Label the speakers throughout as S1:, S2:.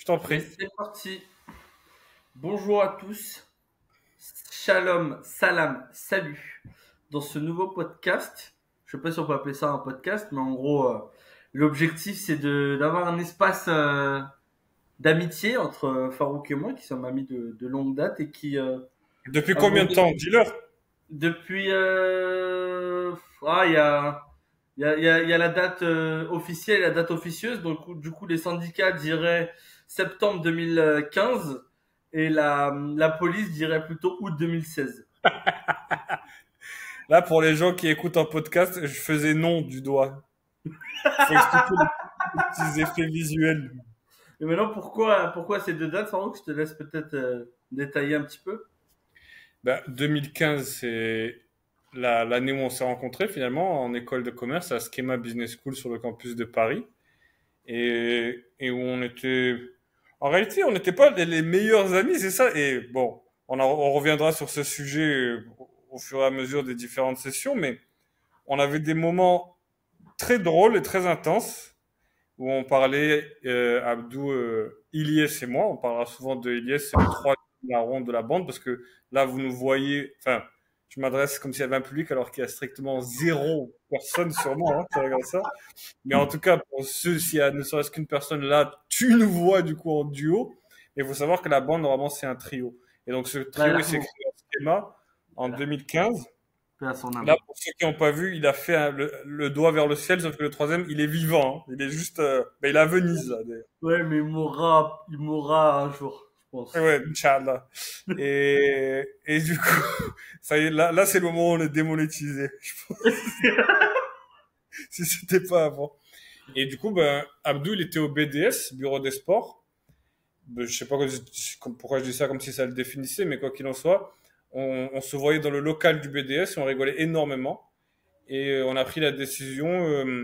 S1: Je t'en
S2: Et
S1: prie.
S2: c'est parti. Bonjour à tous. Shalom, salam, salut. Dans ce nouveau podcast, je sais pas si on peut appeler ça un podcast, mais en gros, l'objectif c'est d'avoir un espace d'amitié entre Farouk et moi, qui sommes amis de longue date et qui
S1: Depuis
S2: avons
S1: combien de temps? Dis-leur.
S2: depuis il y a il y a la date officielle et la date officieuse. Donc du coup les syndicats diraient septembre 2015 et la police dirait plutôt août 2016.
S1: Là, pour les gens qui écoutent un podcast, je faisais non du doigt. Faut expliquer les petits effets visuels.
S2: Et maintenant pourquoi ces deux dates, Farouk? Je te laisse peut-être détailler un petit peu.
S1: 2015, c'est l'année où on s'est rencontrés finalement en école de commerce à Schema Business School sur le campus de Paris. Et où on était... En réalité, on n'était pas les meilleurs amis, c'est ça. Et bon, on reviendra sur ce sujet au fur et à mesure des différentes sessions, mais on avait des moments très drôles et très intenses où on parlait, Abdou, Ilyes et moi, on parlera souvent de Ilyes, c'est le troisième larron de la bande, parce que là, vous nous voyez, enfin, je m'adresse comme s'il y avait un public alors qu'il y a strictement zéro personne sur moi, hein, qui regarde ça. Mais en tout cas, pour ceux, s'il y a ne serait-ce qu'une personne là, tu nous vois du coup en duo. Et il faut savoir que la bande, normalement, c'est un trio. Et donc, ce
S2: Là,
S1: trio, il s'est créé en schéma en 2015.
S2: paix à son
S1: Là,
S2: âme.
S1: pour ceux qui n'ont pas vu, il a fait le doigt vers le ciel, sauf que le troisième, il est vivant. Hein. Il est juste, il est à Venise, là, d'ailleurs.
S2: Ouais, mais il mourra un jour, je pense.
S1: Ouais, Inch'Allah. Et du coup, ça y est, là, c'est le moment où on est démonétisé. Je pense, si c'était pas avant. Et du coup, Abdou, il était au BDS, Bureau des Sports. Je sais pas pourquoi je dis ça comme si ça le définissait, mais quoi qu'il en soit, on se voyait dans le local du BDS et on rigolait énormément. Et on a pris la décision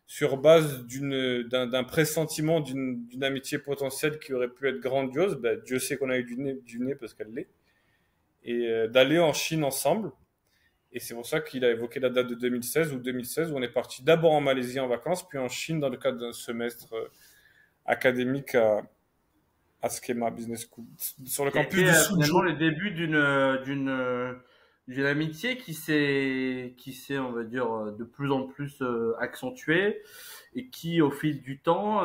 S1: sur base d'un pressentiment d'une amitié potentielle qui aurait pu être grandiose. Dieu sait qu'on a eu du nez parce qu'elle l'est. Et d'aller en Chine ensemble. Et c'est pour ça qu'il a évoqué la date de 2016 ou 2016 où on est parti d'abord en Malaisie en vacances, puis en Chine dans le cadre d'un semestre académique à Schema Business School, sur le
S2: Qui a
S1: campus
S2: été
S1: de
S2: finalement
S1: Suzhou.
S2: le début d'une amitié qui s'est on va dire de plus en plus accentuée et qui au fil du temps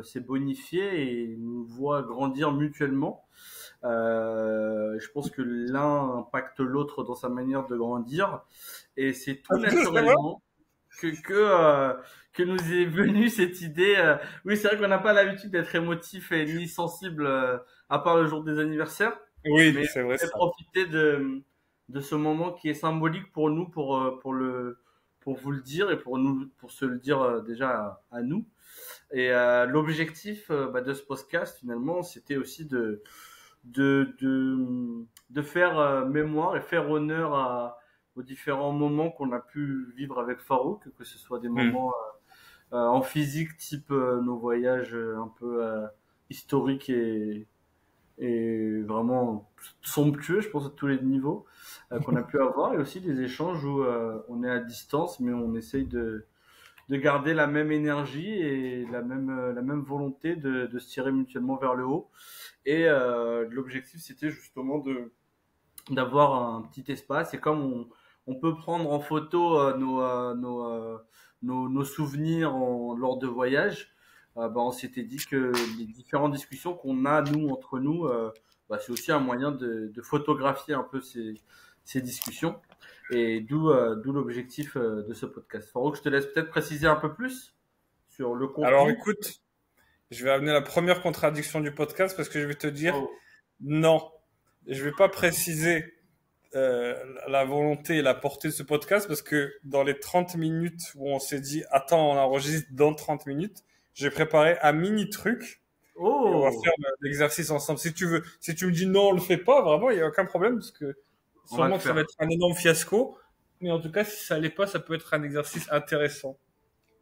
S2: s'est bonifiée et nous voit grandir mutuellement. Je pense que l'un impacte l'autre dans sa manière de grandir et c'est tout
S1: C'est vrai?
S2: naturellement que nous est venue cette idée. Oui, c'est vrai qu'on n'a pas l'habitude d'être émotif et ni sensible à part le jour des anniversaires,
S1: Oui,
S2: mais
S1: c'est vrai
S2: on
S1: ça.
S2: profiter de ce moment qui est symbolique pour nous, pour vous le dire et pour se le dire déjà à nous. Et l'objectif de ce podcast finalement, c'était aussi de faire mémoire et faire honneur aux différents moments qu'on a pu vivre avec Farouk, que ce soit des
S1: Hmm.
S2: moments en physique type nos voyages un peu historiques et vraiment somptueux, je pense à tous les niveaux qu'on a pu avoir, et aussi des échanges où on est à distance mais on essaye de garder la même énergie et la même volonté de se tirer mutuellement vers le haut. Et l'objectif, c'était justement d'avoir un petit espace. Et comme on peut prendre en photo nos souvenirs lors de voyages, on s'était dit que les différentes discussions qu'on a, nous, entre nous, c'est aussi un moyen de photographier un peu ces discussions. Et d'où l'objectif de ce podcast. Farouk, je te laisse peut-être préciser un peu plus sur le
S1: Alors
S2: contenu.
S1: écoute, je vais amener la première contradiction du podcast parce que je vais te dire
S2: Oh.
S1: non. Je vais pas préciser la volonté et la portée de ce podcast parce que dans les 30 minutes où on s'est dit attends, on enregistre dans 30 minutes, j'ai préparé un mini truc et on va
S2: Oh,
S1: faire l'exercice ensemble. Si tu veux, si tu me dis non, on le fait pas, vraiment, il y a aucun problème parce que
S2: on va le
S1: sûrement que ça va
S2: faire.
S1: être un énorme fiasco. Mais en tout cas, si ça l'est pas, ça peut être un exercice intéressant.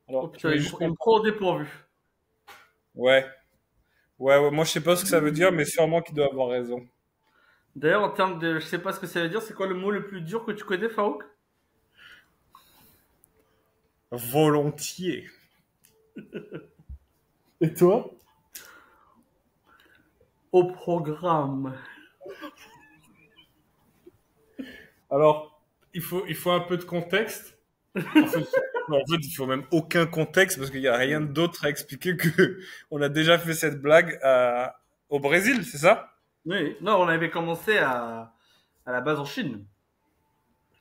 S2: Oh
S1: Alors, je
S2: putain,
S1: mets
S2: il me,
S1: juste
S2: il
S1: mon...
S2: me prend au dépourvu.
S1: Ouais, ouais. Moi, je sais pas ce que ça veut dire, mais sûrement qu'il doit avoir raison.
S2: D'ailleurs, en termes de, je sais pas ce que ça veut dire, c'est quoi le mot le plus dur que tu connais, Farouk?
S1: Volontiers.
S2: Et toi? Au programme.
S1: Alors, il faut un peu de contexte. En fait, il faut même aucun contexte parce qu'il n'y a rien d'autre à expliquer que on a déjà fait cette blague au Brésil, c'est ça?
S2: Oui, non, on avait commencé à la base en Chine.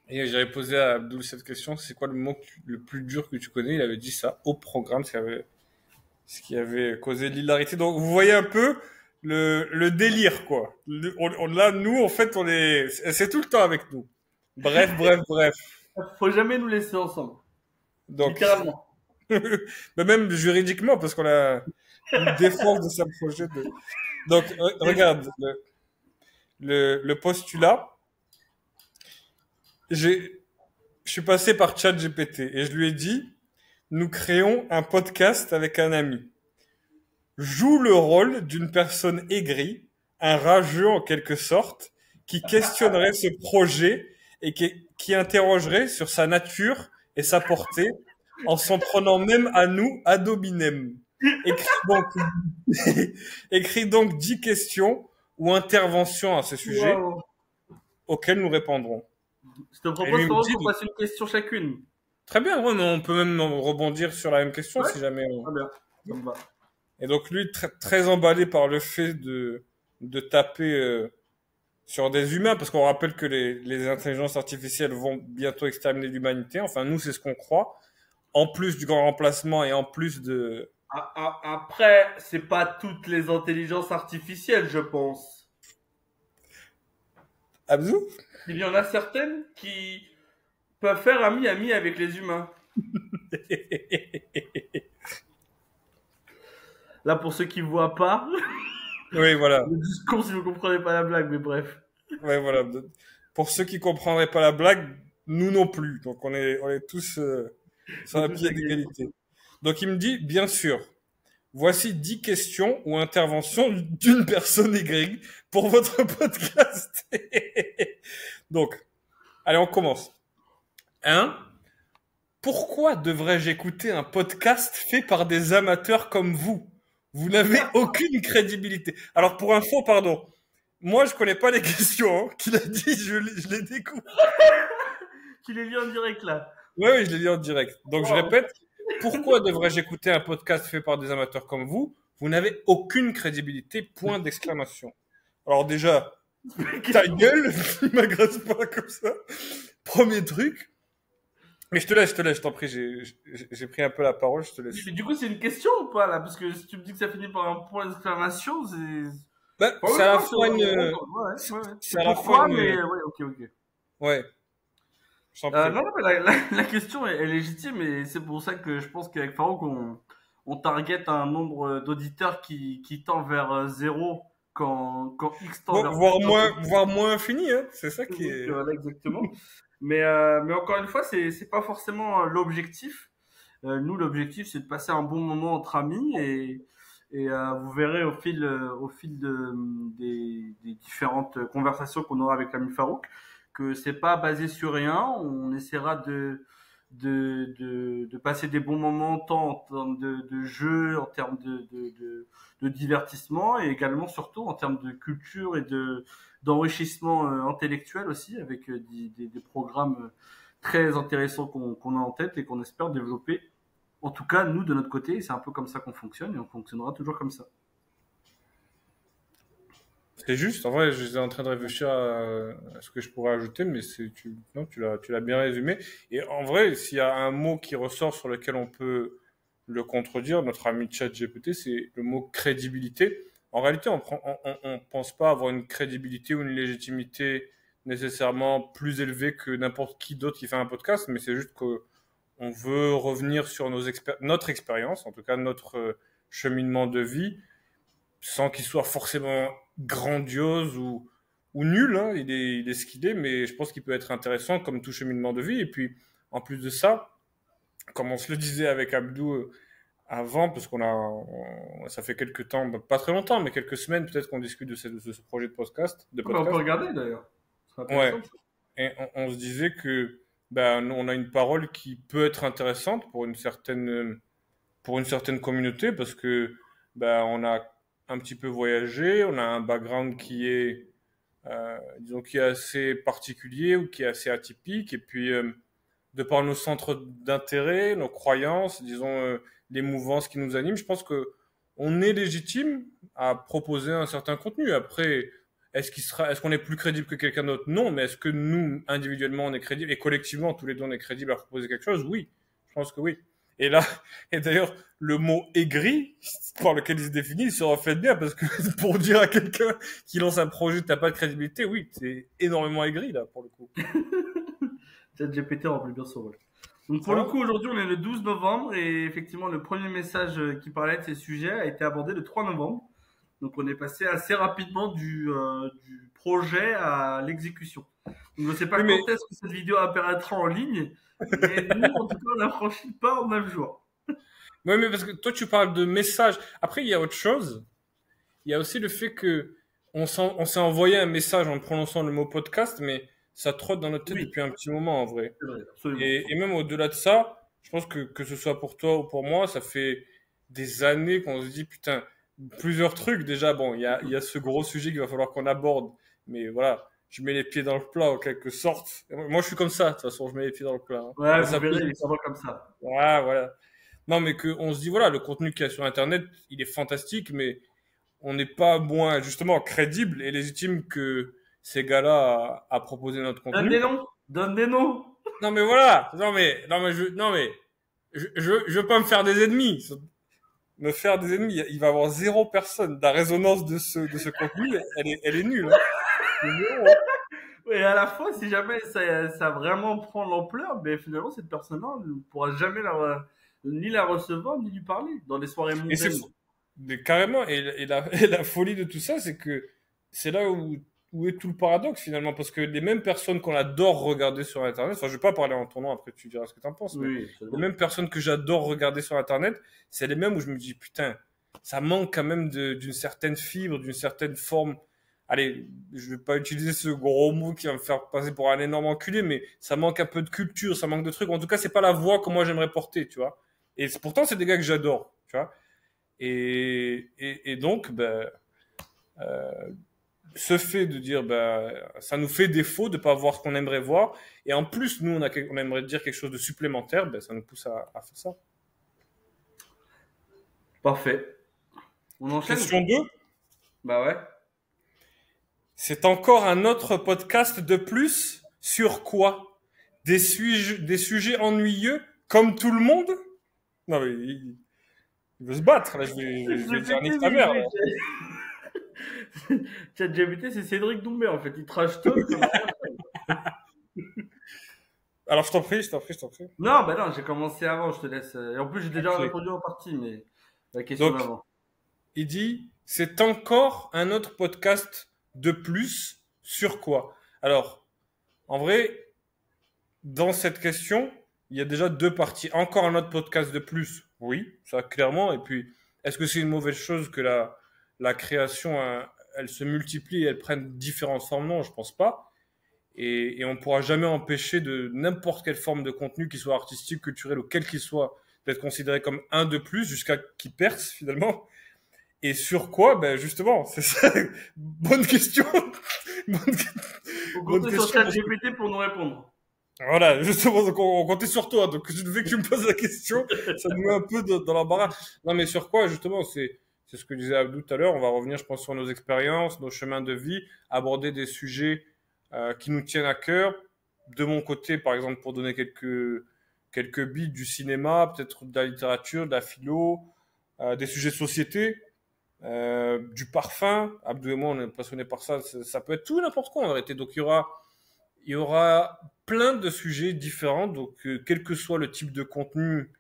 S1: Et j'avais posé à Abdul cette question, c'est quoi le mot le plus dur que tu connais? Il avait dit ça au programme, ce qui avait causé l'hilarité. Donc vous voyez un peu le délire, quoi. Là, nous, en fait, c'est tout le temps avec nous. Bref, bref, bref.
S2: Faut jamais nous laisser ensemble.
S1: Donc,
S2: Littéralement.
S1: mais même juridiquement, parce qu'on a une défense de sa projet de... Donc, regarde, le postulat, je suis passé par ChatGPT et je lui ai dit, nous créons un podcast avec un ami. Joue le rôle d'une personne aigrie, un rageux en quelque sorte, qui questionnerait ce projet et qui interrogerait sur sa nature et sa portée, en s'en prenant même à nous ad hominem. Écris donc, écris donc 10 questions ou interventions à ce sujet
S2: Waouh.
S1: auxquelles nous répondrons.
S2: Je te
S1: Et lui
S2: propose
S1: il me
S2: qu'on
S1: dit,
S2: fasse une question chacune.
S1: très bien, ouais, mais on peut même rebondir sur la même question
S2: Ouais,
S1: si jamais
S2: très bien. Ça me va.
S1: Et donc lui, très emballé par le fait de taper sur des humains, parce qu'on rappelle que les intelligences artificielles vont bientôt exterminer l'humanité. Enfin, nous, c'est ce qu'on croit. En plus du grand remplacement et en plus de...
S2: Après, c'est pas toutes les intelligences artificielles, je pense.
S1: Abdou.
S2: Il y en a certaines qui peuvent faire ami-ami avec les humains. Là, pour ceux qui voient pas,
S1: Oui, voilà.
S2: le discours si vous comprenez pas la blague, mais bref.
S1: Ouais, voilà. Pour ceux qui comprendraient pas la blague, nous non plus. Donc on est tous sur
S2: C'est
S1: un
S2: tout
S1: pied
S2: à gagner.
S1: d'égalité. Donc il me dit, bien sûr, voici 10 questions ou interventions d'une personne aigrie pour votre podcast. Donc, allez, on commence. 1. Pourquoi devrais-je écouter un podcast fait par des amateurs comme vous? Vous n'avez aucune crédibilité. Alors, pour info, pardon. Moi, je connais pas les questions hein, qu'il a dit, je les découvre.
S2: Tu les lis en direct, là.
S1: Oui, oui, je l'ai dit en direct. Donc, je
S2: Wow.
S1: répète. Pourquoi devrais-je écouter un podcast fait par des amateurs comme vous? Vous n'avez aucune crédibilité. Point d'exclamation. Alors déjà, ta gueule, ne m'agresse pas comme ça. Premier truc. Mais je t'en prie, j'ai pris un peu la parole, je te laisse.
S2: Mais du coup, c'est une question ou pas, là? Parce que si tu me dis que ça finit par un point d'exclamation, c'est...
S1: Ben,
S2: Ouais,
S1: c'est
S2: ouais,
S1: à la
S2: non,
S1: fois une,
S2: ouais, ouais.
S1: c'est
S2: C'est
S1: à la fois
S2: pourquoi, mais
S1: une,
S2: ouais, ok.
S1: ouais, je t'en prie.
S2: Non, non, mais la question est légitime et c'est pour ça que je pense qu'avec Farouk, on target un nombre d'auditeurs qui tend vers zéro quand X tend
S1: Bon,
S2: vers plus d'un.
S1: voire moins infini, hein. C'est ça qui
S2: Donc,
S1: est.
S2: voilà, exactement. Mais encore une fois, c'est pas forcément l'objectif. Nous, l'objectif, c'est de passer un bon moment entre amis et vous verrez au fil des différentes conversations qu'on aura avec l'ami Farouk que c'est pas basé sur rien. On essaiera de passer des bons moments tant en termes de jeu, en termes de divertissement et également surtout en termes de culture et d'enrichissement intellectuel aussi avec des programmes très intéressants qu'on a en tête et qu'on espère développer. En tout cas, nous, de notre côté, c'est un peu comme ça qu'on fonctionne et on fonctionnera toujours comme ça.
S1: C'est juste. En vrai, je suis en train de réfléchir à ce que je pourrais ajouter, mais non, tu l'as bien résumé. Et en vrai, s'il y a un mot qui ressort sur lequel on peut le contredire, notre ami ChatGPT, c'est le mot crédibilité. En réalité, on pense pas avoir une crédibilité ou une légitimité nécessairement plus élevée que n'importe qui d'autre qui fait un podcast, mais c'est juste que on veut revenir sur notre expérience, en tout cas notre cheminement de vie, sans qu'il soit forcément grandiose ou nul. Hein. Il est ce qu'il est, mais je pense qu'il peut être intéressant comme tout cheminement de vie. Et puis, en plus de ça, comme on se le disait avec Abdou avant, parce ça fait quelques temps, pas très longtemps, mais quelques semaines peut-être qu'on discute de ce projet de podcast.
S2: Ah bah, on peut regarder d'ailleurs. C'est
S1: Ouais.
S2: intéressant.
S1: Et on se disait que ben, on a une parole qui peut être intéressante pour une certaine communauté parce que ben, on a un petit peu voyagé, on a un background disons, qui est assez particulier ou qui est assez atypique. Et puis, de par nos centres d'intérêt, nos croyances, disons, les mouvances qui nous animent, je pense que on est légitime à proposer un certain contenu. Après, est-ce qu'on est plus crédible que quelqu'un d'autre? Non, mais est-ce que nous, individuellement, on est crédible et collectivement, tous les deux, on est crédible à proposer quelque chose? Oui, je pense que oui. Et là, et d'ailleurs, le mot aigri, par lequel il se définit, il se reflète bien parce que pour dire à quelqu'un qui lance un projet, t'as pas de crédibilité, oui, c'est énormément aigri, là, pour le coup.
S2: ChatGPT remplit bien son rôle. Donc
S1: Ça
S2: pour le
S1: va?
S2: coup, aujourd'hui, on est le 12 novembre et effectivement, le premier message qui parlait de ces sujets a été abordé le 3 novembre. Donc on est passé assez rapidement du projet à l'exécution. Donc je ne sais pas
S1: Oui, mais
S2: quand est-ce que cette vidéo apparaîtra en ligne, mais nous, en tout cas, on a franchi le pas en 9 jours.
S1: ouais, mais parce que toi, tu parles de messages. Après, il y a autre chose. Il y a aussi le fait que on s'est envoyé un message en prononçant le mot podcast, mais ça trotte dans notre tête
S2: Oui,
S1: depuis un petit moment, en vrai.
S2: c'est vrai, absolument.
S1: Et même au-delà de ça, je pense que ce soit pour toi ou pour moi, ça fait des années qu'on se dit, putain, plusieurs trucs. Déjà, bon, il y a ce gros sujet qu'il va falloir qu'on aborde. Mais voilà, je mets les pieds dans le plat, en quelque sorte. Moi, je suis comme ça, de toute façon, je mets les pieds dans le plat, hein.
S2: Ouais,
S1: Et
S2: vous
S1: ça peut...
S2: verrez, il s'en va comme ça.
S1: Ouais, voilà. Non, mais que on se dit, voilà, le contenu qu'il y a sur Internet, il est fantastique, mais on n'est pas moins, justement, crédible et légitime que ces gars-là à proposer notre
S2: Donne des
S1: contenu.
S2: noms, donne des noms.
S1: Non, mais voilà. Non, mais, je veux pas me faire des ennemis. Me faire des ennemis. Il va y avoir zéro personne. La résonance de ce contenu, elle est nulle, hein. C'est zéro, hein.
S2: Et à la fois, si jamais ça vraiment prend l'ampleur, mais finalement, cette personne-là ne pourra jamais ni la recevoir, ni lui parler dans les soirées
S1: Et c'est
S2: mondaines.
S1: mais carrément. Et la folie de tout ça, c'est que c'est là où est tout le paradoxe finalement. Parce que les mêmes personnes qu'on adore regarder sur Internet, enfin, je vais pas parler en ton nom, après tu diras ce que t'en penses, mais
S2: Oui,
S1: les
S2: absolument.
S1: mêmes personnes que j'adore regarder sur Internet, c'est les mêmes où je me dis, putain, ça manque quand même d'une certaine fibre, d'une certaine forme. Allez, je vais pas utiliser ce gros mot qui va me faire passer pour un énorme enculé, mais ça manque un peu de culture, ça manque de trucs. En tout cas, c'est pas la voix que moi j'aimerais porter, tu vois. Et pourtant, c'est des gars que j'adore, tu vois. Et donc, ben, ce fait de dire, ben, ça nous fait défaut de pas voir ce qu'on aimerait voir. Et en plus, nous, on aimerait dire quelque chose de supplémentaire, ben, ça nous pousse à faire ça.
S2: Parfait. On enchaîne?
S1: Question 2.
S2: Bah ouais.
S1: C'est encore un autre podcast de plus sur quoi? Des sujets ennuyeux comme tout le monde? Non, mais il veut se battre, là, je vais dire nique
S2: GPT,
S1: ta
S2: oui,
S1: mère, là.
S2: oui. ChatGPT, c'est Cédric Doumbé, en fait. Il trash talk comme rien.
S1: Alors, je t'en prie, je t'en prie, je t'en prie.
S2: Non, bah non, j'ai commencé avant, je te laisse. Et en plus, j'ai déjà
S1: Ok.
S2: répondu en partie, mais la question
S1: Donc,
S2: d'avant.
S1: il dit, c'est encore un autre podcast de plus sur quoi? Alors, en vrai, dans cette question, il y a déjà deux parties. Encore un autre podcast de plus? Oui, ça clairement. Et puis, est-ce que c'est une mauvaise chose que la création, hein, elle se multiplie et elle prenne différentes formes? Non, je pense pas. Et on pourra jamais empêcher de n'importe quelle forme de contenu, qu'il soit artistique, culturel ou quel qu'il soit, d'être considéré comme un de plus jusqu'à qu'il perce finalement. Et sur quoi? Ben justement, c'est ça. Bonne question. bonne,
S2: Faut
S1: bonne
S2: compter sur
S1: question.
S2: ChatGPT pour nous répondre.
S1: Voilà, justement, donc on comptait sur toi. Donc dès que tu me poses la question, ça nous met un peu dans l'embarras. Non, mais sur quoi justement? C'est ce que disait Abdou tout à l'heure. On va revenir, je pense, sur nos expériences, nos chemins de vie, aborder des sujets qui nous tiennent à cœur. De mon côté, par exemple, pour donner quelques billes du cinéma, peut-être de la littérature, de la philo, des sujets de société. Du parfum. Abdou et moi, on est passionnés par ça. Ça peut être tout et n'importe quoi en vérité. Donc il y aura plein de sujets différents. Donc quel que soit le type de contenu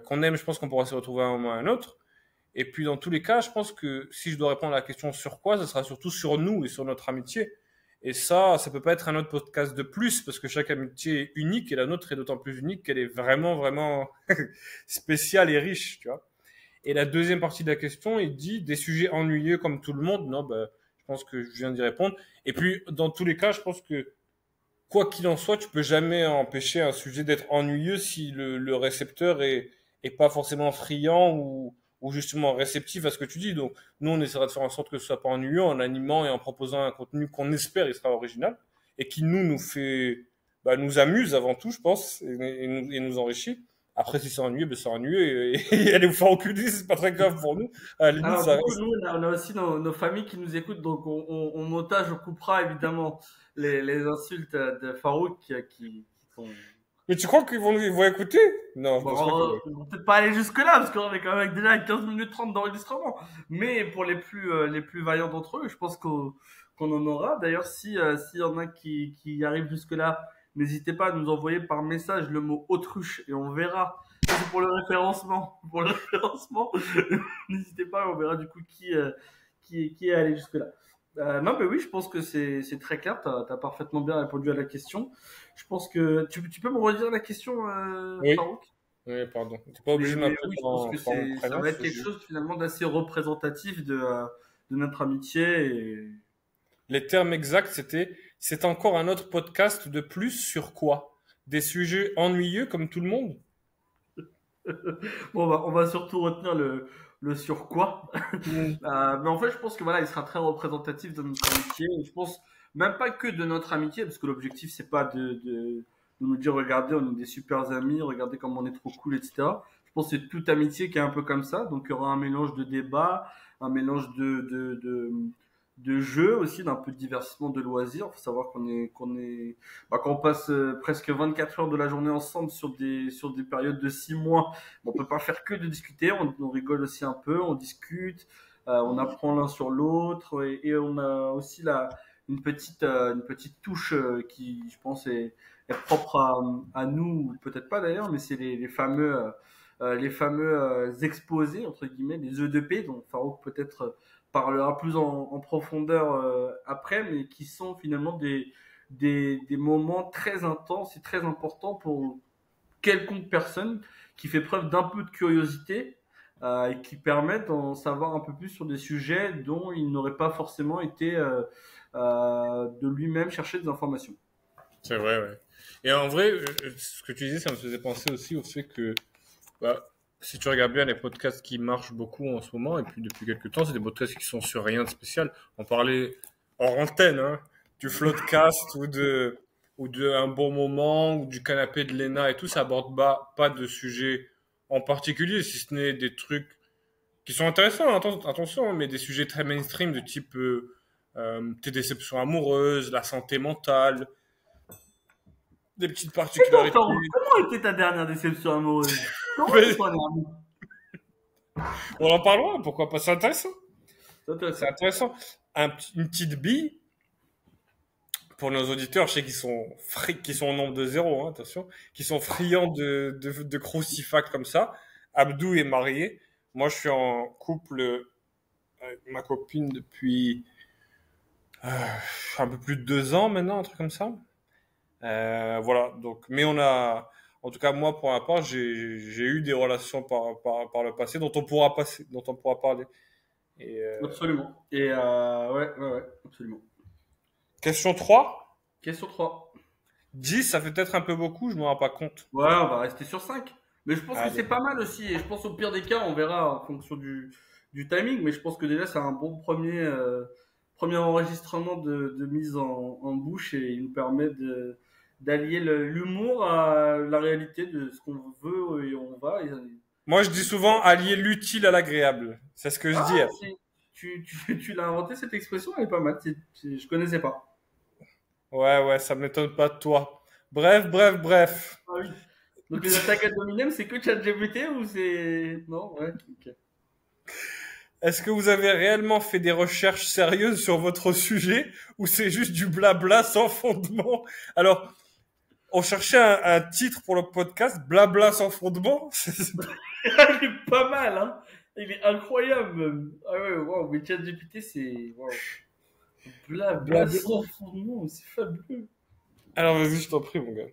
S1: qu'on aime, je pense qu'on pourra se retrouver à un moment ou à un autre. Et puis dans tous les cas, je pense que si je dois répondre à la question sur quoi, ce sera surtout sur nous et sur notre amitié. Et ça peut pas être un autre podcast de plus parce que chaque amitié est unique et la nôtre est d'autant plus unique qu'elle est vraiment, vraiment spéciale et riche, tu vois. Et la deuxième partie de la question, il dit des sujets ennuyeux comme tout le monde. Non, bah, je pense que je viens d'y répondre. Et puis, dans tous les cas, je pense que quoi qu'il en soit, tu peux jamais empêcher un sujet d'être ennuyeux si le récepteur est pas forcément friand ou justement réceptifs à ce que tu dis. Donc, nous, on essaiera de faire en sorte que ce soit pas ennuyeux en animant et en proposant un contenu qu'on espère il sera original et qui nous fait, nous amuse avant tout, je pense, et nous enrichit. Après, si c'est ennuyeux, c'est ennuyeux et aller vous faire enculer, c'est pas très grave pour nous. À la limite,
S2: Alors,
S1: ça
S2: du coup,
S1: reste.
S2: nous, on a aussi nos familles qui nous écoutent, donc on montage, on coupera évidemment les insultes de Farouk qui sont.
S1: Mais tu crois ils vont écouter? Non, je
S2: Bon,
S1: pense pas qu'ils vont écouter.
S2: on va peut-être pas aller jusque-là, parce qu'on est quand même déjà à 15 minutes 30 d'enregistrement. Mais pour les plus vaillants d'entre eux, je pense qu'on en aura. D'ailleurs, s'il y en a qui arrivent jusque-là, n'hésitez pas à nous envoyer par message le mot autruche et on verra. Ça, c'est pour le référencement. Pour le référencement, n'hésitez pas, on verra du coup qui est allé jusque-là. Non, mais oui, je pense que c'est très clair. T'as parfaitement bien répondu à la question. Je pense que tu peux me redire la question,
S1: Oui,
S2: Farouk?
S1: oui, pardon. T'es pas obligé de
S2: Mais
S1: m'appeler
S2: oui, je pense que
S1: par mon
S2: ça
S1: prénom,
S2: va être
S1: c'est
S2: quelque
S1: juste.
S2: chose finalement d'assez représentatif de notre amitié. Et...
S1: Les termes exacts, c'est encore un autre podcast de plus sur quoi? Des sujets ennuyeux comme tout le monde?
S2: Bon, on va surtout retenir le sur quoi.
S1: Mm.
S2: Mais en fait, je pense que voilà, il sera très représentatif de notre amitié. Et je pense même pas que de notre amitié, parce que l'objectif c'est pas de nous dire regardez, on est des super amis, regardez comme on est trop cool, etc. Je pense que c'est toute amitié qui est un peu comme ça. Donc il y aura un mélange de débat, un mélange de jeux aussi, d'un peu de divertissement, de loisirs. Faut savoir quand on passe presque 24 heures de la journée ensemble sur des périodes de 6 mois, on peut pas faire que de discuter, on rigole aussi un peu, on discute, on apprend l'un sur l'autre et on a aussi une petite touche qui, je pense, est propre à nous, ou peut-être pas d'ailleurs, mais c'est les fameux exposés, entre guillemets, les E2P, dont Farouk peut-être parlera plus en profondeur après, mais qui sont finalement des moments très intenses et très importants pour quelconque personne qui fait preuve d'un peu de curiosité et qui permettent d'en savoir un peu plus sur des sujets dont il n'aurait pas forcément été de lui-même chercher des informations.
S1: C'est vrai, ouais. Et en vrai, ce que tu disais, ça me faisait penser aussi au fait que, bah, si tu regardes bien les podcasts qui marchent beaucoup en ce moment, et puis depuis quelques temps, c'est des podcasts qui sont sur rien de spécial. On parlait hors antenne, hein, du Floodcast ou de Un bon moment, ou du canapé de Lena et tout, ça aborde pas de sujet en particulier, si ce n'est des trucs qui sont intéressants, attention, hein, mais des sujets très mainstream de type tes déceptions amoureuses, la santé mentale, des petites
S2: Et toi,
S1: particularités.
S2: Farouk, comment était ta dernière déception amoureuse? Comment tu t'en es remis?
S1: On en parlera, pourquoi pas, c'est intéressant.
S2: C'est
S1: C'est
S2: intéressant.
S1: intéressant. Une petite bille, pour nos auditeurs, je sais qu'ils sont au nombre de zéro, hein, attention, qui sont friands de crucifacts comme ça. Abdou est marié. Moi, je suis en couple avec ma copine depuis un peu plus de 2 ans maintenant, un truc comme ça. Voilà, donc, mais en tout cas, moi, pour ma part, j'ai eu des relations par le passé dont on pourra parler. Et,
S2: Absolument. Et ouais, absolument.
S1: question 3.
S2: Question 3.
S1: 10, ça fait peut-être un peu beaucoup, je me rends pas compte.
S2: Ouais, on va rester sur 5. Mais je pense que c'est
S1: Allez.
S2: pas mal aussi. Et je pense au pire des cas, on verra en fonction du timing. Mais je pense que déjà, c'est un bon premier enregistrement de mise en bouche et il nous permet d'allier l'humour à la réalité de ce qu'on veut et on va.
S1: Moi, je dis souvent allier l'utile à l'agréable. C'est ce que je
S2: Ah,
S1: dis.
S2: tu l'as inventé cette expression, elle est pas mal. Je connaissais pas.
S1: Ouais, ouais, ça m'étonne pas de toi. Bref.
S2: Ah oui. Donc les attaques ad hominem, c'est que ChatGPT ou c'est... Non, ouais, ok.
S1: Est-ce que vous avez réellement fait des recherches sérieuses sur votre sujet ou c'est juste du blabla sans fondement? Alors, on cherchait un titre pour le podcast, blabla sans fondement.
S2: Il est pas mal, hein. Il est incroyable, même. Ah ouais, waouh, mais ChatGPT, c'est... Waouh. Blabla
S1: Blabla.
S2: sans fondement, c'est fabuleux.
S1: Alors, vas-y, je t'en prie, mon gars.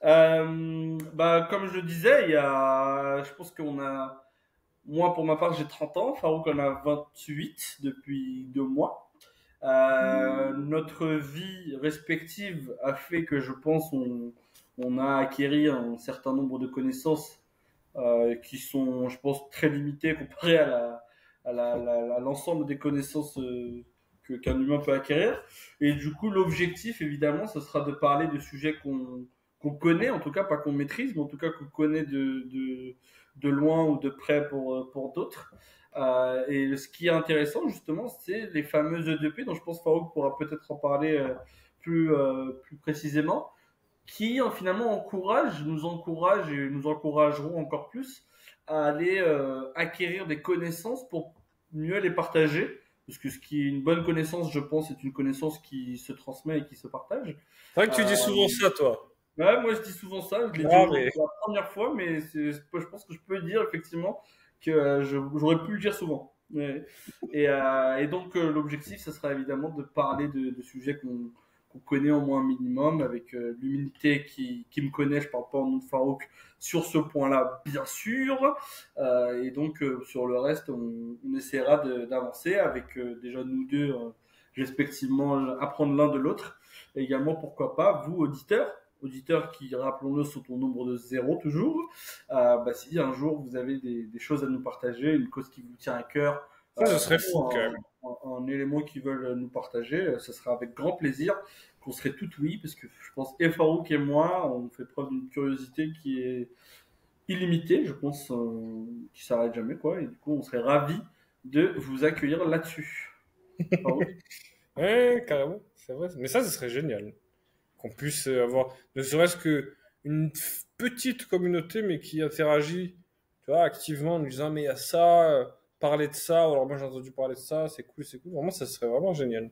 S2: Comme je le disais, je pense qu'on a, moi pour ma part j'ai 30 ans, Farouk en a 28 depuis 2 mois. Notre vie respective a fait que je pense on a acquéri un certain nombre de connaissances qui sont, je pense, très limitées comparées à l'ensemble des connaissances qu'un humain peut acquérir. Et du coup, l'objectif, évidemment, ce sera de parler de sujets qu'on connaît, en tout cas pas qu'on maîtrise, mais en tout cas qu'on connaît de loin ou de près pour d'autres. Et ce qui est intéressant, justement, c'est les fameuses E2P, dont je pense Farouk pourra peut-être en parler plus précisément, qui finalement nous encouragent et nous encourageront encore plus à aller acquérir des connaissances pour mieux les partager. Parce que ce qui est une bonne connaissance, je pense, est une connaissance qui se transmet et qui se partage.
S1: C'est vrai que tu dis
S2: Euh,
S1: souvent ça, toi.
S2: Ouais, moi je dis souvent ça, je l'ai dit
S1: Ah,
S2: aujourd'hui
S1: mais
S2: pour la première fois, mais je pense que je peux dire effectivement que j'aurais pu le dire souvent. Ouais. Et donc l'objectif, ce sera évidemment de parler de sujets qu'on connaît au moins un minimum, avec l'humilité qui me connaît, je parle pas au nom de Farouk sur ce point-là, bien sûr. Et donc sur le reste, on essaiera d'avancer avec déjà nous deux, respectivement, apprendre l'un de l'autre. Et également, pourquoi pas, vous, auditeurs qui, rappelons-le, sont au nombre de zéro toujours, bah, si un jour vous avez des choses à nous partager, une cause qui vous tient à cœur,
S1: ça, ce serait fou,
S2: ou
S1: quand même.
S2: un élément qu'ils veulent nous partager, ce sera avec grand plaisir qu'on serait tout oui, parce que je pense et Farouk et moi, on fait preuve d'une curiosité qui est illimitée, je pense, qui s'arrête jamais, quoi, et du coup, on serait ravis de vous accueillir là-dessus. Farouk?
S1: Ouais, carrément, c'est vrai. Mais ça, ce serait génial. Qu'on puisse avoir, ne serait-ce que une petite communauté, mais qui interagit, tu vois, activement, en nous disant, mais il y a ça, parler de ça, ou alors moi j'ai entendu parler de ça, c'est cool, c'est cool. Vraiment, ça serait vraiment génial.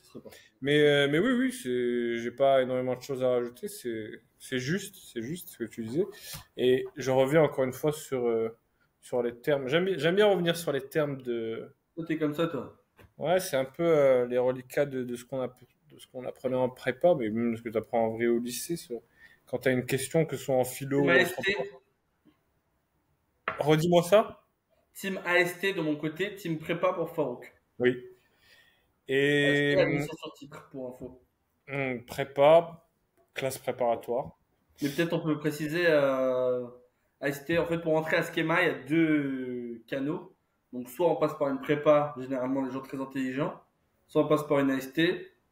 S2: Ce serait parfait.
S1: Mais oui, oui, j'ai pas énormément de choses à rajouter, c'est juste ce que tu disais. Et je reviens encore une fois sur les termes. J'aime bien revenir sur les termes de,
S2: Toi, t'es comme ça, toi.
S1: ouais, c'est un peu les reliquats de ce de ce qu'on apprenait en prépa, mais même ce que tu apprends en vrai au lycée. Quand tu as une question, que ce soit en philo
S2: Team
S1: ou en
S2: AST,
S1: français. Redis-moi ça.
S2: Team AST de mon côté, Team prépa pour Farouk.
S1: Oui. Et
S2: AST, admission sur titre, pour info.
S1: prépa, classe préparatoire.
S2: Mais peut-être on peut préciser, AST, en fait, pour entrer à Schema, il y a deux canaux. Donc, soit on passe par une prépa, généralement les gens très intelligents, soit on passe par une AST,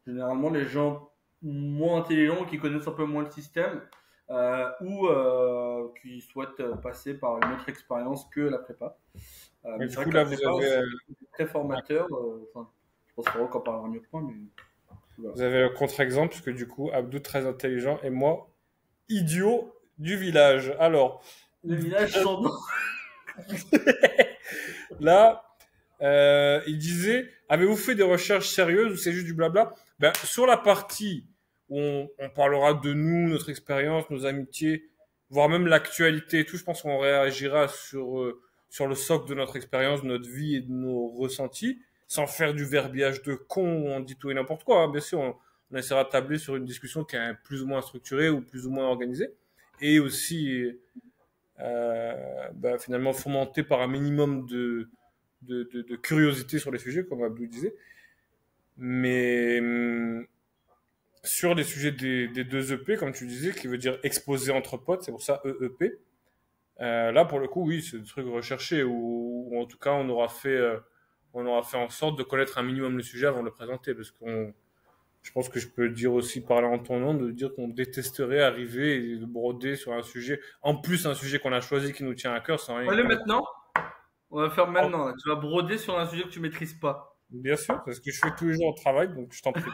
S2: généralement les gens moins intelligents, qui connaissent un peu moins le système, ou qui souhaitent passer par une autre expérience que la prépa.
S1: Et
S2: Mais
S1: du
S2: c'est vrai
S1: coup,
S2: que la
S1: là, vous
S2: prépa,
S1: avez,
S2: c'est très formateur. Enfin, je pense que Farouk en parlera mieux que moi, mais voilà.
S1: vous avez un contre-exemple, parce que du coup, Abdou très intelligent et moi, idiot du village. Alors,
S2: Le village sans nom.
S1: là, il disait, avez-vous fait des recherches sérieuses ou c'est juste du blabla? Ben, sur la partie où on parlera de nous, notre expérience, nos amitiés, voire même l'actualité et tout, je pense qu'on réagira sur le socle de notre expérience, de notre vie et de nos ressentis, sans faire du verbiage de con où on dit tout et n'importe quoi, hein. Bien sûr, on essaiera de tabler sur une discussion qui est plus ou moins structurée ou plus ou moins organisée, et aussi ben, finalement fomentée par un minimum de curiosité sur les sujets, comme Abdou disait. Mais sur les sujets des deux EP, comme tu disais, qui veut dire exposer entre potes, c'est pour ça EEP. Là, pour le coup, oui, c'est des trucs recherchés, ou en tout cas, on aura fait en sorte de connaître un minimum le sujet avant de le présenter, parce qu'on, je pense que je peux dire aussi, parler en ton nom, de dire qu'on détesterait arriver et de broder sur un sujet, en plus un sujet qu'on a choisi qui nous tient à cœur, sans rien
S2: Allez,
S1: connaître.
S2: maintenant. On va faire maintenant. Là. Tu vas broder sur un sujet que tu maîtrises pas.
S1: Bien sûr, parce que je fais tous les jours au travail, donc je t'en prie.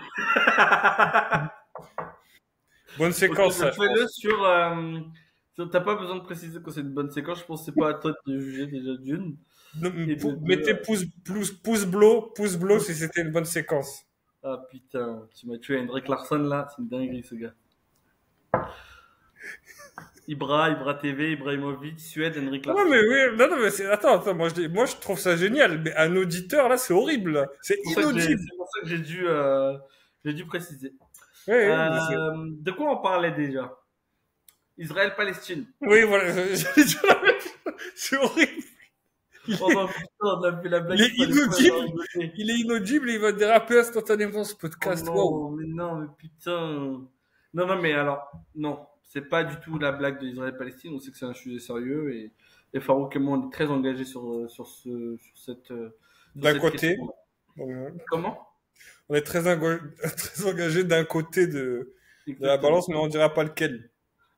S1: Bonne
S2: Ok,
S1: séquence,
S2: bah,
S1: ça, je
S2: fais-le
S1: pense.
S2: sur. T'as pas besoin de préciser que c'est une bonne séquence. Je pense que c'est pas à toi de juger déjà d'une. Et de deux.
S1: Mettez pouce bleu si c'était une bonne séquence.
S2: Ah putain, tu m'as tué Hendrik Larsson là. C'est une dinguerie ce gars. Ibra TV, Ibrahimovic, Suède, Hendrik
S1: Ouais,
S2: Larsson.
S1: mais oui, non, mais attends, moi, je trouve ça génial, mais un auditeur, là, c'est horrible, là. C'est inaudible.
S2: C'est pour ça que j'ai dû préciser.
S1: Oui, oui,
S2: De quoi on parlait déjà? Israël-Palestine.
S1: oui, voilà, j'allais dire la même chose. C'est horrible. Il
S2: Oh
S1: est,
S2: non, putain, on a fait la blague
S1: il est
S2: qu'il fallait pas avoir
S1: inaudible.
S2: rigolé.
S1: Il est inaudible et il va déraper instantanément ce
S2: Oh
S1: podcast. Waouh.
S2: non, mais putain. Non, non, mais alors, non, c'est pas du tout la blague de l'Israël-Palestine. On sait que c'est un sujet sérieux Et Farouk et moi, on est très engagés sur
S1: D'un
S2: cette
S1: côté,
S2: question.
S1: euh,
S2: Comment?
S1: on est très engagé d'un côté de la
S2: Exactement.
S1: balance, mais on dira pas lequel.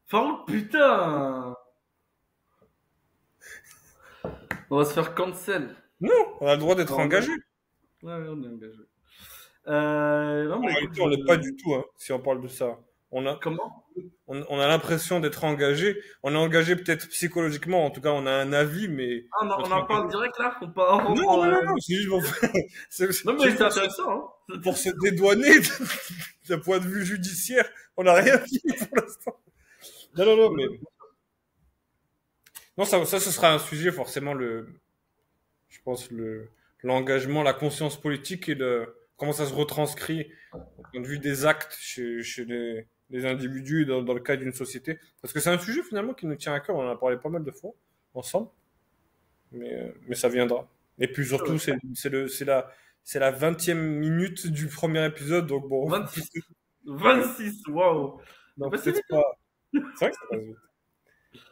S2: Farouk, putain! On va se faire cancel.
S1: Non, on a le droit d'être
S2: Non, on est...
S1: engagé.
S2: Ouais, ouais, on est engagé. Non,
S1: En
S2: mais écoute,
S1: réalité, on l'est pas du tout, hein, si on parle de ça. On a,
S2: comment?
S1: on a l'impression d'être engagé. On est engagé peut-être psychologiquement, en tout cas, on a un avis, mais
S2: Ah, on
S1: notre
S2: en parle
S1: engagement.
S2: direct là? On part,
S1: Non, non, non, non, c'est juste pour,
S2: Non,
S1: c'est
S2: mais
S1: juste
S2: c'est intéressant, hein.
S1: pour se dédouaner d'un point de vue judiciaire. On n'a rien dit pour l'instant. Non, non, non, mais non, ça, ce sera un sujet forcément je pense l'engagement, la conscience politique et comment ça se retranscrit au point de vue des actes chez les individus dans le cadre d'une société. Parce que c'est un sujet finalement qui nous tient à cœur. On en a parlé pas mal de fois ensemble, mais ça viendra. Et puis surtout, c'est la 20e minute du premier épisode, donc bon,
S2: 26. 26, waouh! T'as
S1: non,
S2: passé
S1: peut-être
S2: vite,
S1: pas. C'est vrai que ça passe vite.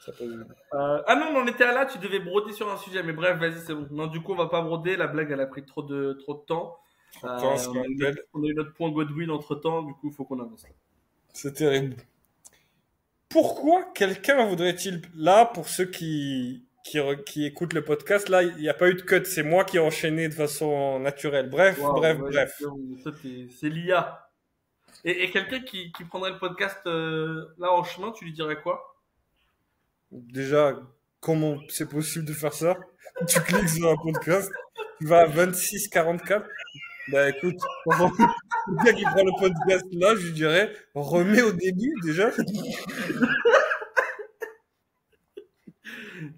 S1: Ça passe vite.
S2: Ah non, mais on était à là, tu devais broder sur un sujet, mais bref, vas-y, c'est bon. Non, du coup, on va pas broder, la blague, elle a pris trop de temps.
S1: Pourtant, c'est un bel.
S2: On a eu notre point Godwin entre temps, du coup, il faut qu'on avance là.
S1: C'est terrible. Pourquoi quelqu'un voudrait-il, là, pour ceux qui écoutent le podcast, là, il n'y a pas eu de cut, c'est moi qui ai enchaîné de façon naturelle. Bref,
S2: Waouh,
S1: bref,
S2: ouais,
S1: bref.
S2: c'est l'IA. Et quelqu'un qui prendrait le podcast là en chemin, tu lui dirais quoi?
S1: Déjà, comment c'est possible de faire ça? Tu cliques sur un podcast, tu vas à 26-44. Bah écoute, le gars qui prend le podcast là, je lui dirais, remets au début déjà.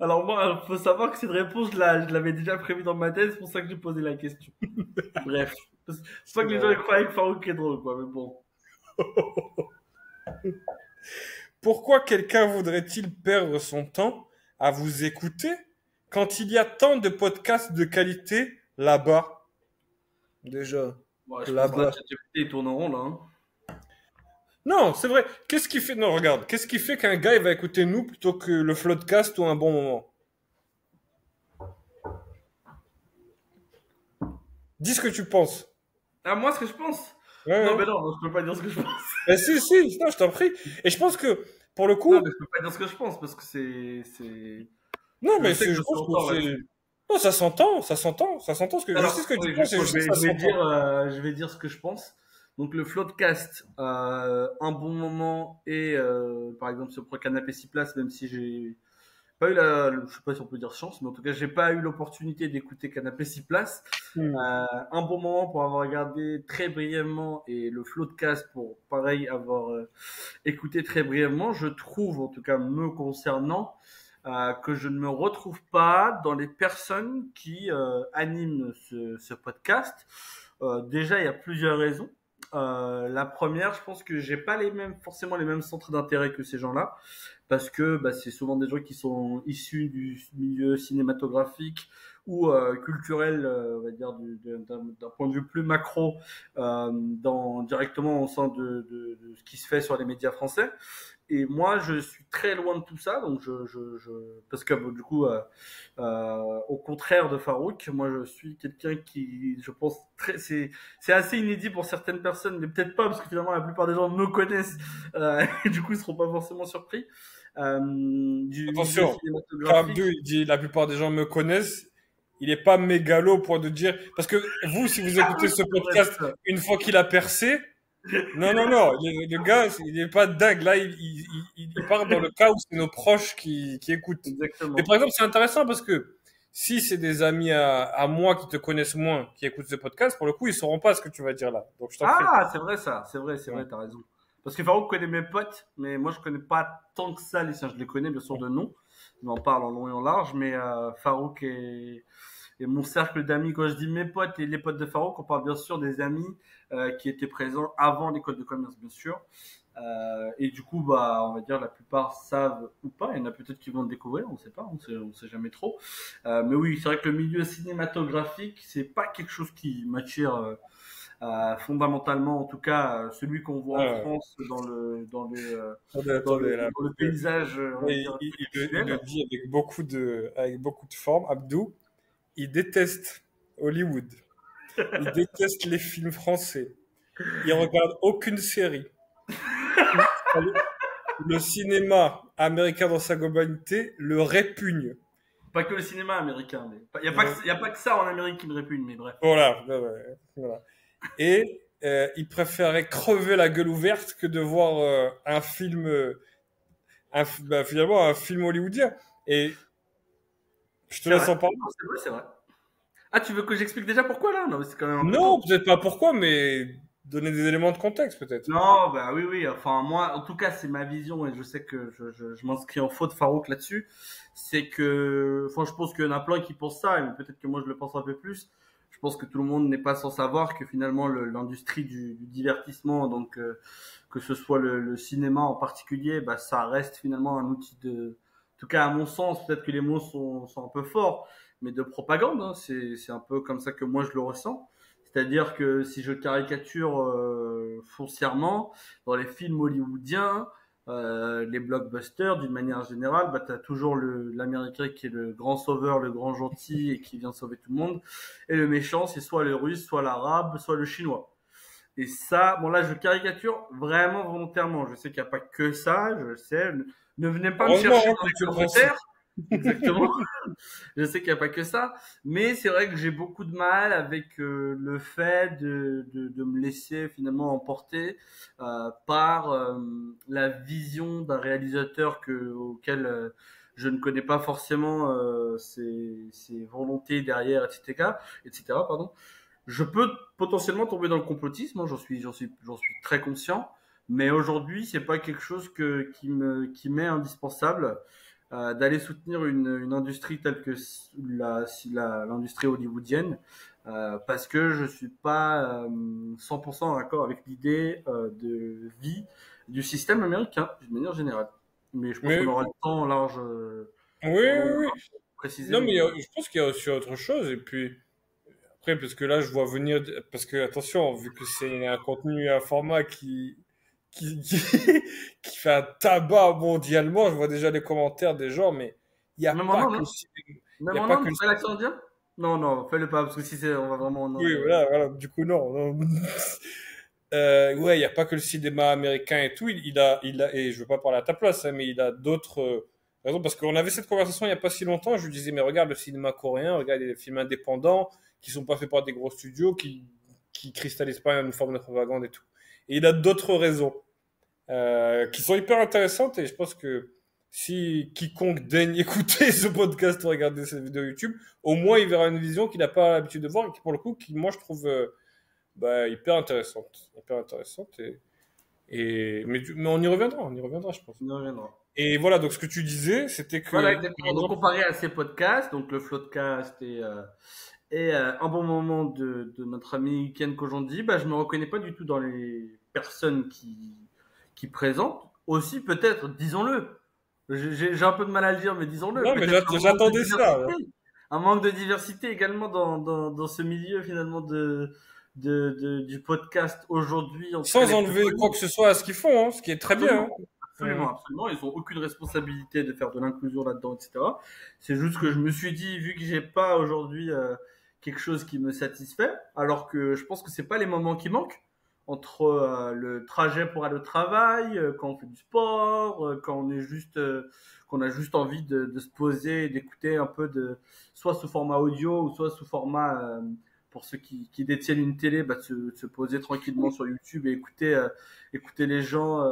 S2: Alors moi, faut savoir que cette réponse, je l'avais déjà prévue dans ma tête, c'est pour ça que j'ai posé la question. Bref. C'est pas que les gens ils croyaient que Farouk est drôle, quoi, mais bon.
S1: Pourquoi quelqu'un voudrait-il perdre son temps à vous écouter quand il y a tant de podcasts de qualité là-bas? Déjà,
S2: Bon, je pense que là,
S1: là-bas.
S2: ChatGPT tourne en rond, là. Hein.
S1: Non, c'est vrai. Qu'est-ce qui fait... Non, regarde. Qu'est-ce qui fait qu'un gars, il va écouter nous plutôt que le Floodcast ou un bon moment? Dis ce que tu penses.
S2: Ah, moi, ce que je pense?
S1: Ouais,
S2: Non,
S1: ouais.
S2: mais non, je peux pas dire ce que je pense.
S1: Mais si, si, non, je t'en prie. Et je pense que, pour le
S2: Non,
S1: coup,
S2: mais je peux pas dire ce que je pense parce que
S1: non,
S2: je
S1: mais
S2: sais que
S1: je
S2: je suis
S1: pense
S2: en
S1: que
S2: tort
S1: c'est...
S2: là-dessus.
S1: Non, ça s'entend, ça s'entend. Je sais
S2: Alors,
S1: ce que tu
S2: oui,
S1: penses et je sais que ça s'entend.
S2: je vais dire ce que je pense. Donc, le Floodcast, un bon moment et, par exemple, sur Pro Canapé 6 places, même si j'ai pas eu je sais pas si on peut dire chance, mais en tout cas, j'ai pas eu l'opportunité d'écouter Canapé 6 places.
S1: Hmm.
S2: Un bon moment pour avoir regardé très brièvement et le Floodcast pour, pareil, avoir écouté très brièvement. Je trouve, en tout cas, me concernant, que je ne me retrouve pas dans les personnes qui animent ce podcast. Déjà, il y a plusieurs raisons. La première, je pense que j'ai pas forcément les mêmes centres d'intérêt que ces gens-là, parce que bah, c'est souvent des gens qui sont issus du milieu cinématographique ou culturel, on va dire d'un point de vue plus macro, directement au sein de ce qui se fait sur les médias français. Et moi, je suis très loin de tout ça, donc parce que du coup, au contraire de Farouk, moi, je suis quelqu'un qui, je pense, c'est assez inédit pour certaines personnes, mais peut-être pas, parce que finalement, la plupart des gens me connaissent, et du coup, ils seront pas forcément surpris. Du milieu
S1: Attention, quand
S2: cinématographique.
S1: Abdou il dit la plupart des gens me connaissent, il est pas mégalo au point de dire parce que vous, si vous
S2: Ah
S1: écoutez
S2: oui,
S1: ce
S2: c'est vrai,
S1: podcast
S2: putain.
S1: une fois qu'il a percé, non, non, non, le gars, il est pas dingue. Là, il part dans le cas où c'est nos proches qui écoutent. Mais
S2: Exactement.
S1: par exemple, c'est intéressant parce que si c'est des amis à moi qui te connaissent moins, qui écoutent ce podcast, pour le coup, ils sauront pas ce que tu vas dire là. Donc, je t'en prie.
S2: Ah, c'est vrai ça, c'est
S1: Ouais.
S2: vrai, t'as raison. Parce que Farouk connaît mes potes, mais moi je connais pas tant que ça les siens. Je les connais bien sûr de nom, on en parle en long et en large, mais Farouk et mon cercle d'amis, quand je dis mes potes et les potes de Farouk, on parle bien sûr des amis qui étaient présents avant l'école de commerce, bien sûr. Et du coup, bah, on va dire la plupart savent ou pas. Il y en a peut-être qui vont le découvrir, on sait pas, on sait jamais trop. Mais oui, c'est vrai que le milieu cinématographique, c'est pas quelque chose qui m'attire fondamentalement, en tout cas, celui qu'on voit en
S1: Ah, ouais.
S2: France
S1: Attendez, là.
S2: dans le paysage, on va
S1: Et
S2: dire,
S1: il le
S2: télévisuel.
S1: dit avec beaucoup de forme. Abdou, il déteste Hollywood. Il déteste les films français. Il regarde aucune série. Le cinéma américain dans sa globalité le répugne.
S2: Pas que le cinéma américain, mais il y a pas que ça en Amérique qui me répugne, mais bref.
S1: Voilà, voilà. Et il préférait crever la gueule ouverte que de voir un film, finalement un film hollywoodien. Et je te
S2: C'est
S1: laisse
S2: vrai,
S1: en parler.
S2: c'est vrai, c'est vrai. Ah, tu veux que j'explique déjà pourquoi là? Non, mais c'est quand même un peu
S1: Non,
S2: tôt.
S1: peut-être pas pourquoi, mais donner des éléments de contexte peut-être.
S2: Non, bah oui, oui. Enfin, moi, en tout cas, c'est ma vision et je sais que je m'inscris en faute, Farouk, là-dessus. C'est que, enfin, je pense qu'il y en a plein qui pensent ça, mais peut-être que moi je le pense un peu plus. Je pense que tout le monde n'est pas sans savoir que finalement l'industrie du divertissement, donc que ce soit le cinéma en particulier, bah ça reste finalement un outil en tout cas à mon sens, peut-être que les mots sont un peu forts, mais de propagande. Hein, c'est un peu comme ça que moi je le ressens. C'est-à-dire que si je caricature foncièrement, dans les films hollywoodiens, les blockbusters, d'une manière générale, bah, tu as toujours l'Américain qui est le grand sauveur, le grand gentil et qui vient sauver tout le monde. Et le méchant, c'est soit le russe, soit l'arabe, soit le chinois. Et ça, bon là, je caricature vraiment volontairement. Je sais qu'il n'y a pas que ça, je sais. Ne venez pas me
S1: Heureusement
S2: chercher
S1: hein,
S2: dans
S1: que
S2: les
S1: tu le précises.
S2: commentaires. Exactement. Je sais qu'il n'y a pas que ça, mais c'est vrai que j'ai beaucoup de mal avec le fait de me laisser finalement emporter par la vision d'un réalisateur auquel je ne connais pas forcément ses volontés derrière, etc., etc. Pardon. Je peux potentiellement tomber dans le complotisme, hein, j'en suis très conscient, mais aujourd'hui, c'est pas quelque chose qui m'est indispensable d'aller soutenir une industrie telle que l'industrie hollywoodienne parce que je suis pas 100% d'accord avec l'idée de vie du système américain d'une manière générale. Mais je pense qu'on
S1: Mais
S2: aura le temps large
S1: oui,
S2: pour
S1: oui, oui.
S2: préciser
S1: Non, mais
S2: mon.
S1: je pense qu'il y a aussi autre chose. Et puis après, parce que là, je vois venir, parce que attention, vu que c'est un contenu, un format qui, qui fait un tabac mondialement, je vois déjà les commentaires des gens, mais il n'y a
S2: Même en
S1: pas
S2: Inde,
S1: que le
S2: non?
S1: cinéma. Il y
S2: Même
S1: a
S2: en
S1: pas que
S2: Inde,
S1: le
S2: tu fais l'accent indien? Non, non, fais-le pas, parce que si c'est, on va vraiment en
S1: Oui,
S2: Inde.
S1: voilà, voilà. Du coup, non. Non. Ouais, il n'y a pas que le cinéma américain et tout. Et je veux pas parler à ta place, hein, mais il a d'autres raisons. Parce qu'on avait cette conversation il n'y a pas si longtemps. Je lui disais, mais regarde le cinéma coréen, regarde les films indépendants qui sont pas faits par des gros studios, qui cristallisent pas une forme de propagande et tout. Et il a d'autres raisons qui sont hyper intéressantes. Et je pense que si quiconque daigne écouter ce podcast ou regarder cette vidéo YouTube, au moins il verra une vision qu'il n'a pas l'habitude de voir et qui, pour le coup, qui, moi, je trouve hyper intéressante. Hyper intéressante. Mais on y reviendra, je pense.
S2: On y reviendra.
S1: Et voilà, donc ce que tu disais, c'était
S2: Voilà,
S1: que, par
S2: exactement. Donc,
S1: exemple,
S2: comparé à ces podcasts, donc le Floodcast et un bon moment de notre ami Ken Kojandi, bah, je me reconnais pas du tout dans les personnes qui présentent. Aussi, peut-être, disons-le, j'ai un peu de mal à le dire, mais disons-le,
S1: non, mais
S2: peut-être un manque de
S1: j'attendais ça. Hein.
S2: diversité. Un manque de diversité également dans ce milieu, finalement, du podcast aujourd'hui, en tout cas
S1: Sans
S2: les plus
S1: enlever quoi
S2: connus.
S1: que ce soit à ce qu'ils font, hein, ce qui est très bien. Hein.
S2: Absolument, absolument, absolument. Ils ont aucune responsabilité de faire de l'inclusion là-dedans, etc. C'est juste que je me suis dit, vu que j'ai pas aujourd'hui quelque chose qui me satisfait, alors que je pense que c'est pas les moments qui manquent entre le trajet pour aller au travail, quand on fait du sport, quand on est juste, qu'on a juste envie de se poser, et d'écouter un peu soit sous format audio ou soit sous format pour ceux qui détiennent une télé, bah, de se poser tranquillement sur YouTube et écouter les gens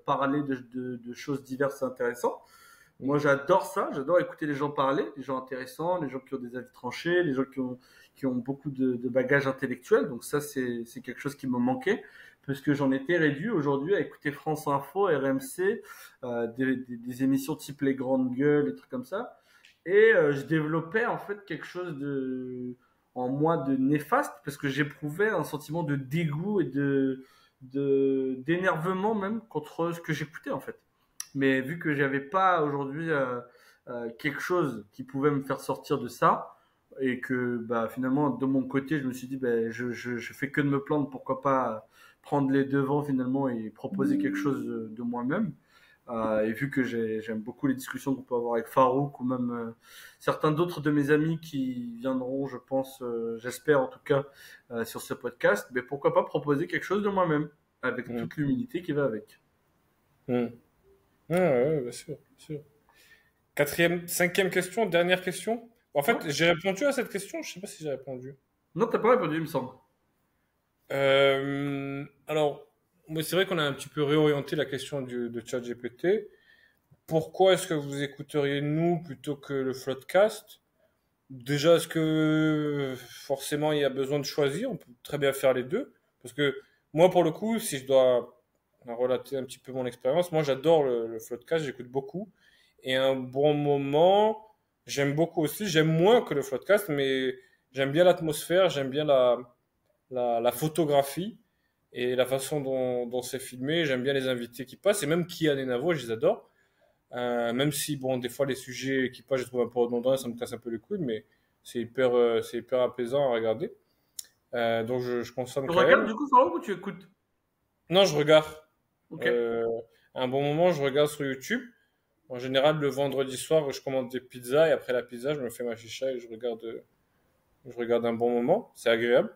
S2: parler de choses diverses et intéressantes. Moi, j'adore ça. J'adore écouter les gens parler, les gens intéressants, les gens qui ont des avis tranchés, les gens qui ont beaucoup de bagages intellectuels. Donc ça, c'est quelque chose qui me manquait, parce que j'en étais réduit aujourd'hui à écouter France Info, RMC, des émissions type Les Grandes Gueules, des trucs comme ça. Et je développais en fait quelque chose en moi de néfaste, parce que j'éprouvais un sentiment de dégoût et d'énervement même contre ce que j'écoutais en fait. Mais vu que j'avais pas aujourd'hui quelque chose qui pouvait me faire sortir de ça, et que bah, finalement, de mon côté, je me suis dit, bah, je fais que de me plaindre, pourquoi pas prendre les devants finalement et proposer quelque chose de moi-même. Et vu que j'aime beaucoup les discussions qu'on peut avoir avec Farouk ou même certains d'autres de mes amis qui viendront, je pense, j'espère en tout cas, sur ce podcast, mais pourquoi pas proposer quelque chose de moi-même, avec
S1: Mm.
S2: toute l'humilité qui va avec.
S1: Mm. Ouais, ouais, bien sûr, bien sûr. Quatrième, cinquième question, dernière question. En
S2: Ouais.
S1: fait, j'ai répondu à cette question, je sais pas si j'ai répondu.
S2: Non, t'as pas répondu, il me semble.
S1: Alors, moi, c'est vrai qu'on a un petit peu réorienté la question de ChatGPT. Pourquoi est-ce que vous écouteriez nous plutôt que le Floodcast? Déjà, est-ce que forcément il y a besoin de choisir? On peut très bien faire les deux. Parce que moi, pour le coup, si je dois relater un petit peu mon expérience, moi j'adore le Floodcast, j'écoute beaucoup. Et un bon moment, j'aime beaucoup aussi, j'aime moins que le Floodcast, mais j'aime bien l'atmosphère, j'aime bien la photographie et la façon dont c'est filmé. J'aime bien les invités qui passent et même Kian et Navo, je les adore. Même si, bon, des fois, les sujets qui passent, je trouve un peu redondants, ça me casse un peu les couilles, mais c'est hyper apaisant à regarder. Donc, je consomme
S2: Tu
S1: quand
S2: regardes
S1: même.
S2: du coup, Farouk, ou tu écoutes?
S1: Non, je regarde.
S2: Ok.
S1: Euh, à un bon moment, je regarde sur YouTube. En général, le vendredi soir, je commande des pizzas et après la pizza, je me fais ma chicha et je regarde un bon moment. C'est agréable.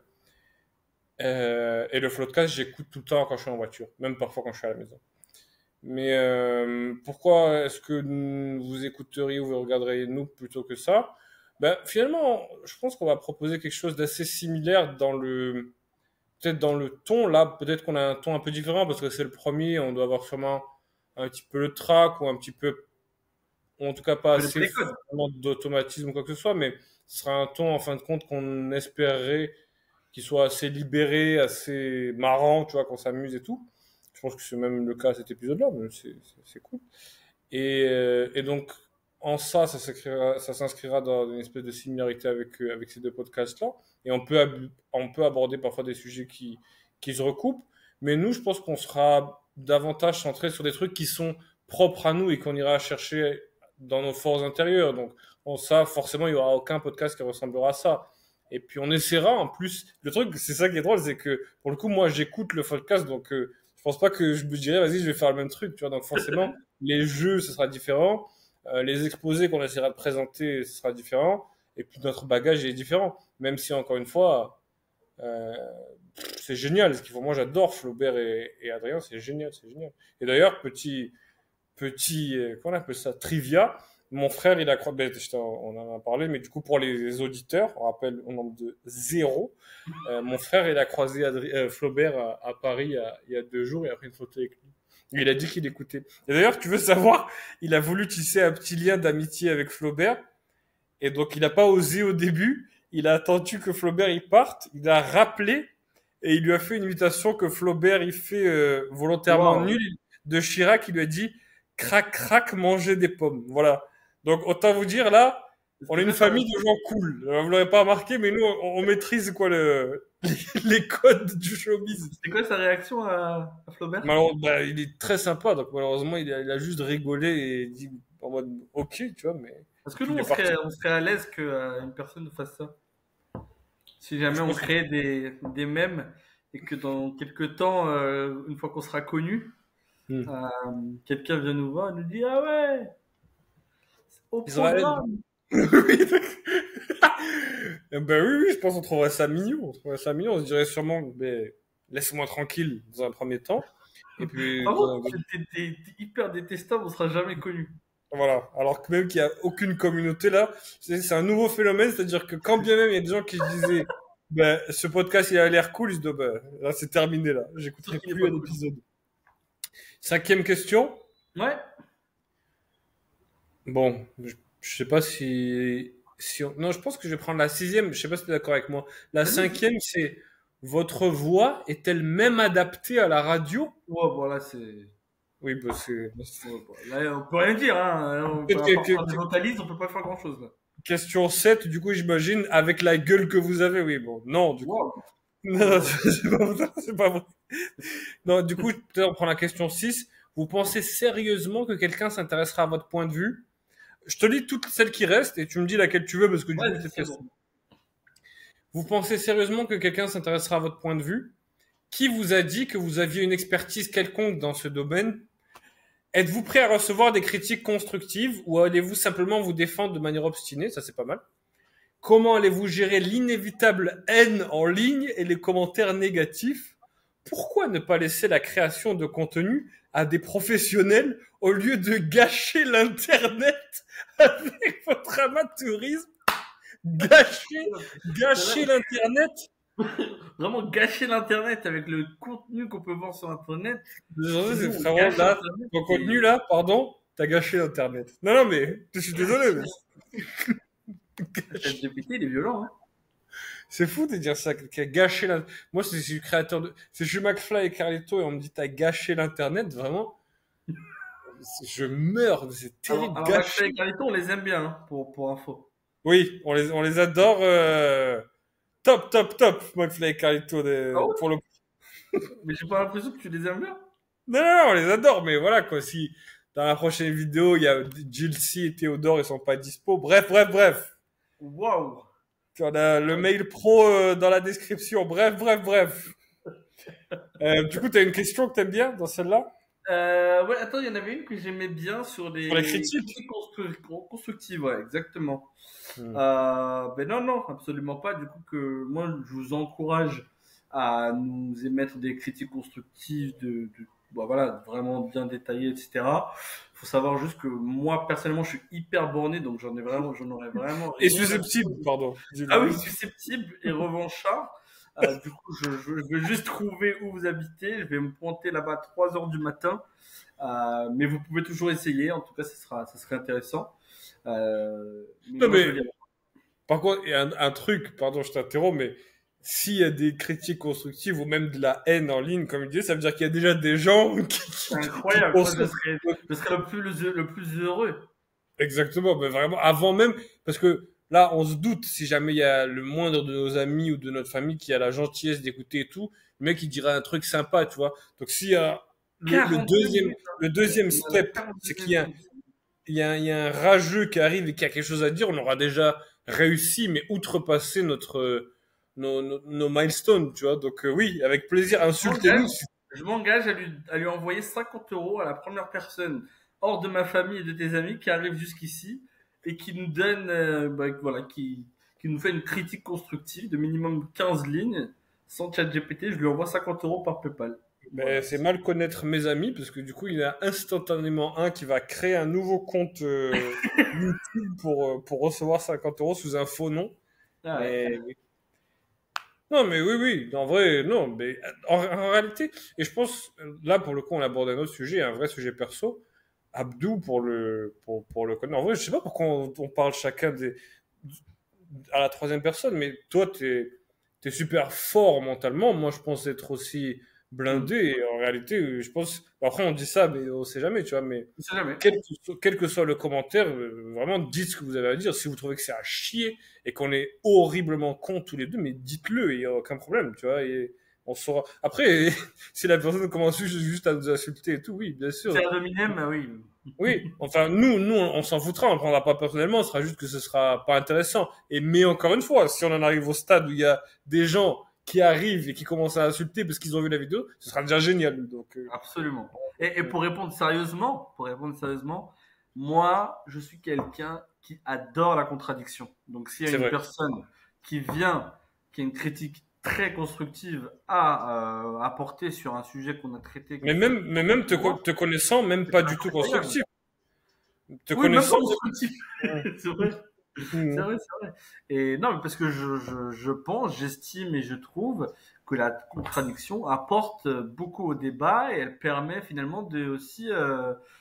S1: Et le Floodcast, j'écoute tout le temps quand je suis en voiture, même parfois quand je suis à la maison. Mais pourquoi est-ce que vous écouteriez ou vous regarderiez nous plutôt que ça? Ben, finalement, je pense qu'on va proposer quelque chose d'assez similaire peut-être dans le ton. Là, peut-être qu'on a un ton un peu différent parce que c'est le premier. On doit avoir sûrement un petit peu le track ou un petit peu, ou en tout cas pas
S2: Connaître
S1: assez
S2: les codes.
S1: vraiment d'automatisme ou quoi que ce soit, mais ce sera un ton en fin de compte qu'on espérerait qu'il soit assez libéré, assez marrant, tu vois, qu'on s'amuse et tout. Je pense que c'est même le cas à cet épisode-là, mais c'est cool. Et donc, en ça, ça s'inscrira dans une espèce de similarité avec ces deux podcasts-là. Et on peut aborder parfois des sujets qui se recoupent. Mais nous, je pense qu'on sera davantage centré sur des trucs qui sont propres à nous et qu'on ira chercher dans nos forces intérieures. Donc, ça, forcément, il n'y aura aucun podcast qui ressemblera à ça. Et puis, on essaiera, en plus, le truc, c'est ça qui est drôle, c'est que, pour le coup, moi, j'écoute le podcast, donc, je pense pas que je me dirais, vas-y, je vais faire le même truc, tu vois. Donc, forcément, les jeux, ce sera différent. Les exposés qu'on essaiera de présenter, ce sera différent. Et puis notre bagage est différent. Même si, encore une fois, euh, c'est génial. Ce qu'il faut, moi, j'adore Flaubert et Adrien. C'est génial, c'est génial. Et d'ailleurs, comment on appelle ça? Trivia. Mon frère, il a croisé, on en a parlé, mais du coup, pour les auditeurs, on rappelle au nombre de zéro. Mon frère, il a croisé Flaubert à Paris il y a 2 jours et a pris une photo avec lui. Et il a dit qu'il écoutait. Et d'ailleurs, tu veux savoir, il a voulu tisser un petit lien d'amitié avec Flaubert. Et donc, il n'a pas osé au début. Il a attendu que Flaubert il parte. Il a rappelé et il lui a fait une invitation que Flaubert il fait volontairement
S2: Waouh.
S1: nulle de Chirac. Il lui a dit crac crac manger des pommes. Voilà. Donc autant vous dire là, on est
S2: C'est
S1: une
S2: quoi ça?
S1: famille de gens cool. Vous l'aurez pas remarqué, mais nous on maîtrise quoi les codes du showbiz.
S2: C'était quoi sa réaction à Flaubert?
S1: Malheureusement, bah, il est très sympa, donc malheureusement il a juste rigolé et dit en mode ok, tu vois, mais
S2: Parce que
S1: puis
S2: nous,
S1: il est parti.
S2: on serait à l'aise que une personne nous fasse ça. Si jamais
S1: Je
S2: on
S1: pense
S2: crée des mèmes et que dans quelques temps, une fois qu'on sera connu,
S1: que
S2: euh, quelqu'un vient nous voir et nous dit ah ouais, au
S1: Israël.
S2: programme.
S1: Oui, ben oui, oui, je pense qu'on trouverait ça mignon. On trouverait ça mignon. On se dirait sûrement, ben, laisse-moi tranquille dans un premier temps. Et puis,
S2: Par contre, t'es hyper détestable, on sera jamais connu.
S1: voilà. Alors que même qu'il n'y a aucune communauté là, c'est un nouveau phénomène. C'est-à-dire que quand bien même il y a des gens qui se disaient, ben, ce podcast il a l'air cool, ils se disent, ben, là c'est terminé là.
S2: Sauf
S1: J'écouterai
S2: qu'il est
S1: plus
S2: pas
S1: un
S2: cool.
S1: épisode. Cinquième question.
S2: Ouais.
S1: Bon, je sais pas non, je pense que je vais prendre la sixième. Je sais pas si tu es d'accord avec moi. La
S2: Vas-y.
S1: cinquième, c'est votre voix est-elle même adaptée à la radio?
S2: Ouais, bon là c'est.
S1: Oui, bah
S2: Ouais, bon, là, on peut rien dire, hein. Là, on peut, à part faire des vocalises, on peut pas faire grand chose là.
S1: question 7, du coup, j'imagine, avec la gueule que vous avez. Oui, bon, non, du coup.
S2: Wow.
S1: Non, c'est pas vrai. C'est pas vrai. Non, du coup, peut-être on prend la question 6. Vous pensez sérieusement que quelqu'un s'intéressera à votre point de vue? Je te lis toutes celles qui restent et tu me dis laquelle tu veux parce que du coup,
S2: Ouais,
S1: peut-être
S2: c'est
S1: que
S2: bon.
S1: Vous pensez sérieusement que quelqu'un s'intéressera à votre point de vue? Qui vous a dit que vous aviez une expertise quelconque dans ce domaine? Êtes-vous prêt à recevoir des critiques constructives ou allez-vous simplement vous défendre de manière obstinée? Ça, c'est pas mal. Comment allez-vous gérer l'inévitable haine en ligne et les commentaires négatifs? Pourquoi ne pas laisser la création de contenu à des professionnels au lieu de gâcher l'internet avec votre amateurisme? Gâcher l'internet?
S2: Vraiment gâcher l'internet avec le contenu qu'on peut voir sur internet.
S1: C'est
S2: Sinon, on
S1: vraiment
S2: gâche
S1: là,
S2: internet
S1: ton contenu là, pardon, t'as gâché l'internet. Non, non, mais je suis désolé, mais
S2: ChatGPT, il est violent, hein.
S1: c'est fou de dire ça, qu'il a gâché l'internet. Moi, si je suis créateur de, si je suis McFly et Carlito et on me dit t'as gâché l'internet, vraiment, je meurs, c'est terrible,
S2: Alors
S1: gâché.
S2: McFly et Carlito, on les aime bien, hein, pour info.
S1: Oui, on les adore, top, top, top, McFly et Carlito,
S2: Ah ouais?
S1: pour le.
S2: Mais j'ai pas l'impression que tu les aimes bien.
S1: Non, non, non, on les adore, mais voilà, quoi, si dans la prochaine vidéo, il y a Jill C et Théodore, ils sont pas dispo. Bref, bref, bref.
S2: Waouh!
S1: On a le mail pro dans la description. Bref, bref, bref. Du coup, t'as une question que t'aimes bien dans celle-là?
S2: Ouais, attends, il y en avait une que j'aimais bien sur les
S1: Pour les critiques.
S2: critiques constructives, ouais, exactement.
S1: Hmm.
S2: Ben non, non, absolument pas. Du coup, que moi, je vous encourage à nous émettre des critiques constructives bon, voilà, vraiment bien détaillées, etc. Faut savoir juste que moi, personnellement, je suis hyper borné, donc j'en aurais vraiment
S1: Et
S2: rien à
S1: susceptible,
S2: foutre.
S1: pardon.
S2: Ah oui, susceptible et revanchard. Du coup, je vais juste trouver où vous habitez. Je vais me pointer là-bas à 3 heures du matin. Mais vous pouvez toujours essayer. En tout cas, ça serait intéressant. Mais
S1: Non,
S2: moi, je
S1: mais
S2: veux dire,
S1: par contre, il y a un truc, pardon, je t'interromps, mais s'il y a des critiques constructives ou même de la haine en ligne, comme il disait, ça veut dire qu'il y a déjà des gens
S2: c'est
S1: qui
S2: incroyable. Moi,
S1: pensent.
S2: je serais le plus heureux.
S1: Exactement, mais vraiment, avant même, parce que là, on se doute, si jamais il y a le moindre de nos amis ou de notre famille qui a la gentillesse d'écouter et tout, le mec, il dirait un truc sympa, tu vois. Donc, s'il y a
S2: 42 minutes.
S1: le deuxième
S2: On a
S1: step, c'est
S2: 42
S1: qu'il y a,
S2: minutes.
S1: il y a un rageux qui arrive et qui a quelque chose à dire, on aura déjà réussi, mais outrepassé nos milestones, tu vois. Donc, oui, avec plaisir,
S2: Je m'engage,
S1: insultez-nous.
S2: je m'engage à lui envoyer 50 euros à la première personne hors de ma famille et de tes amis qui arrive jusqu'ici et qui nous donne, voilà, qui nous fait une critique constructive de minimum 15 lignes sans chat GPT. Je lui envoie 50 euros par PayPal.
S1: Mais
S2: Voilà.
S1: c'est mal connaître mes amis parce que du coup, il y en a instantanément un qui va créer un nouveau compte YouTube pour recevoir 50 euros sous un faux nom.
S2: Ah ouais.
S1: Mais non, mais oui, oui, en vrai, non, mais en réalité, et je pense là pour le coup, on aborde un autre sujet, un vrai sujet perso. Abdou pour le connaître. En vrai, je sais pas pourquoi on parle chacun à la troisième personne, mais toi, t'es super fort mentalement. Moi, je pense être aussi
S2: Hmm.
S1: blindé. Et en réalité, je pense. Après, on dit ça, mais on sait jamais, tu vois. Mais
S2: On sait jamais.
S1: quel que soit le commentaire, vraiment, dites ce que vous avez à dire. Si vous trouvez que c'est à chier et qu'on est horriblement cons tous les deux, mais dites-le, il y a aucun problème, tu vois. Et on saura. Après, si la personne commence juste à nous insulter et tout, oui, bien sûr.
S2: C'est un dominem, oui.
S1: Oui, enfin nous on s'en foutra, on le prendra pas personnellement, ce sera juste que ce sera pas intéressant. Et mais encore une fois, si on en arrive au stade où il y a des gens qui arrivent et qui commencent à insulter parce qu'ils ont vu la vidéo, ce sera déjà génial. Donc
S2: Absolument. Et pour répondre sérieusement, moi, je suis quelqu'un qui adore la contradiction. Donc, s'il y a
S1: c'est
S2: une
S1: vrai.
S2: personne qui vient, qui a une critique très constructive à apporter sur un sujet qu'on a traité, que ce
S1: Mais
S2: soit
S1: même
S2: moi,
S1: te connaissant, même
S2: c'est
S1: pas du tout
S2: incroyable.
S1: constructif. Te
S2: Oui, même pas
S1: connaissant,
S2: constructif. C'est vrai. C'est
S1: Mhm.
S2: vrai, c'est vrai. Et non, mais parce que je pense, j'estime et je trouve que la contradiction apporte beaucoup au débat et elle permet finalement de aussi,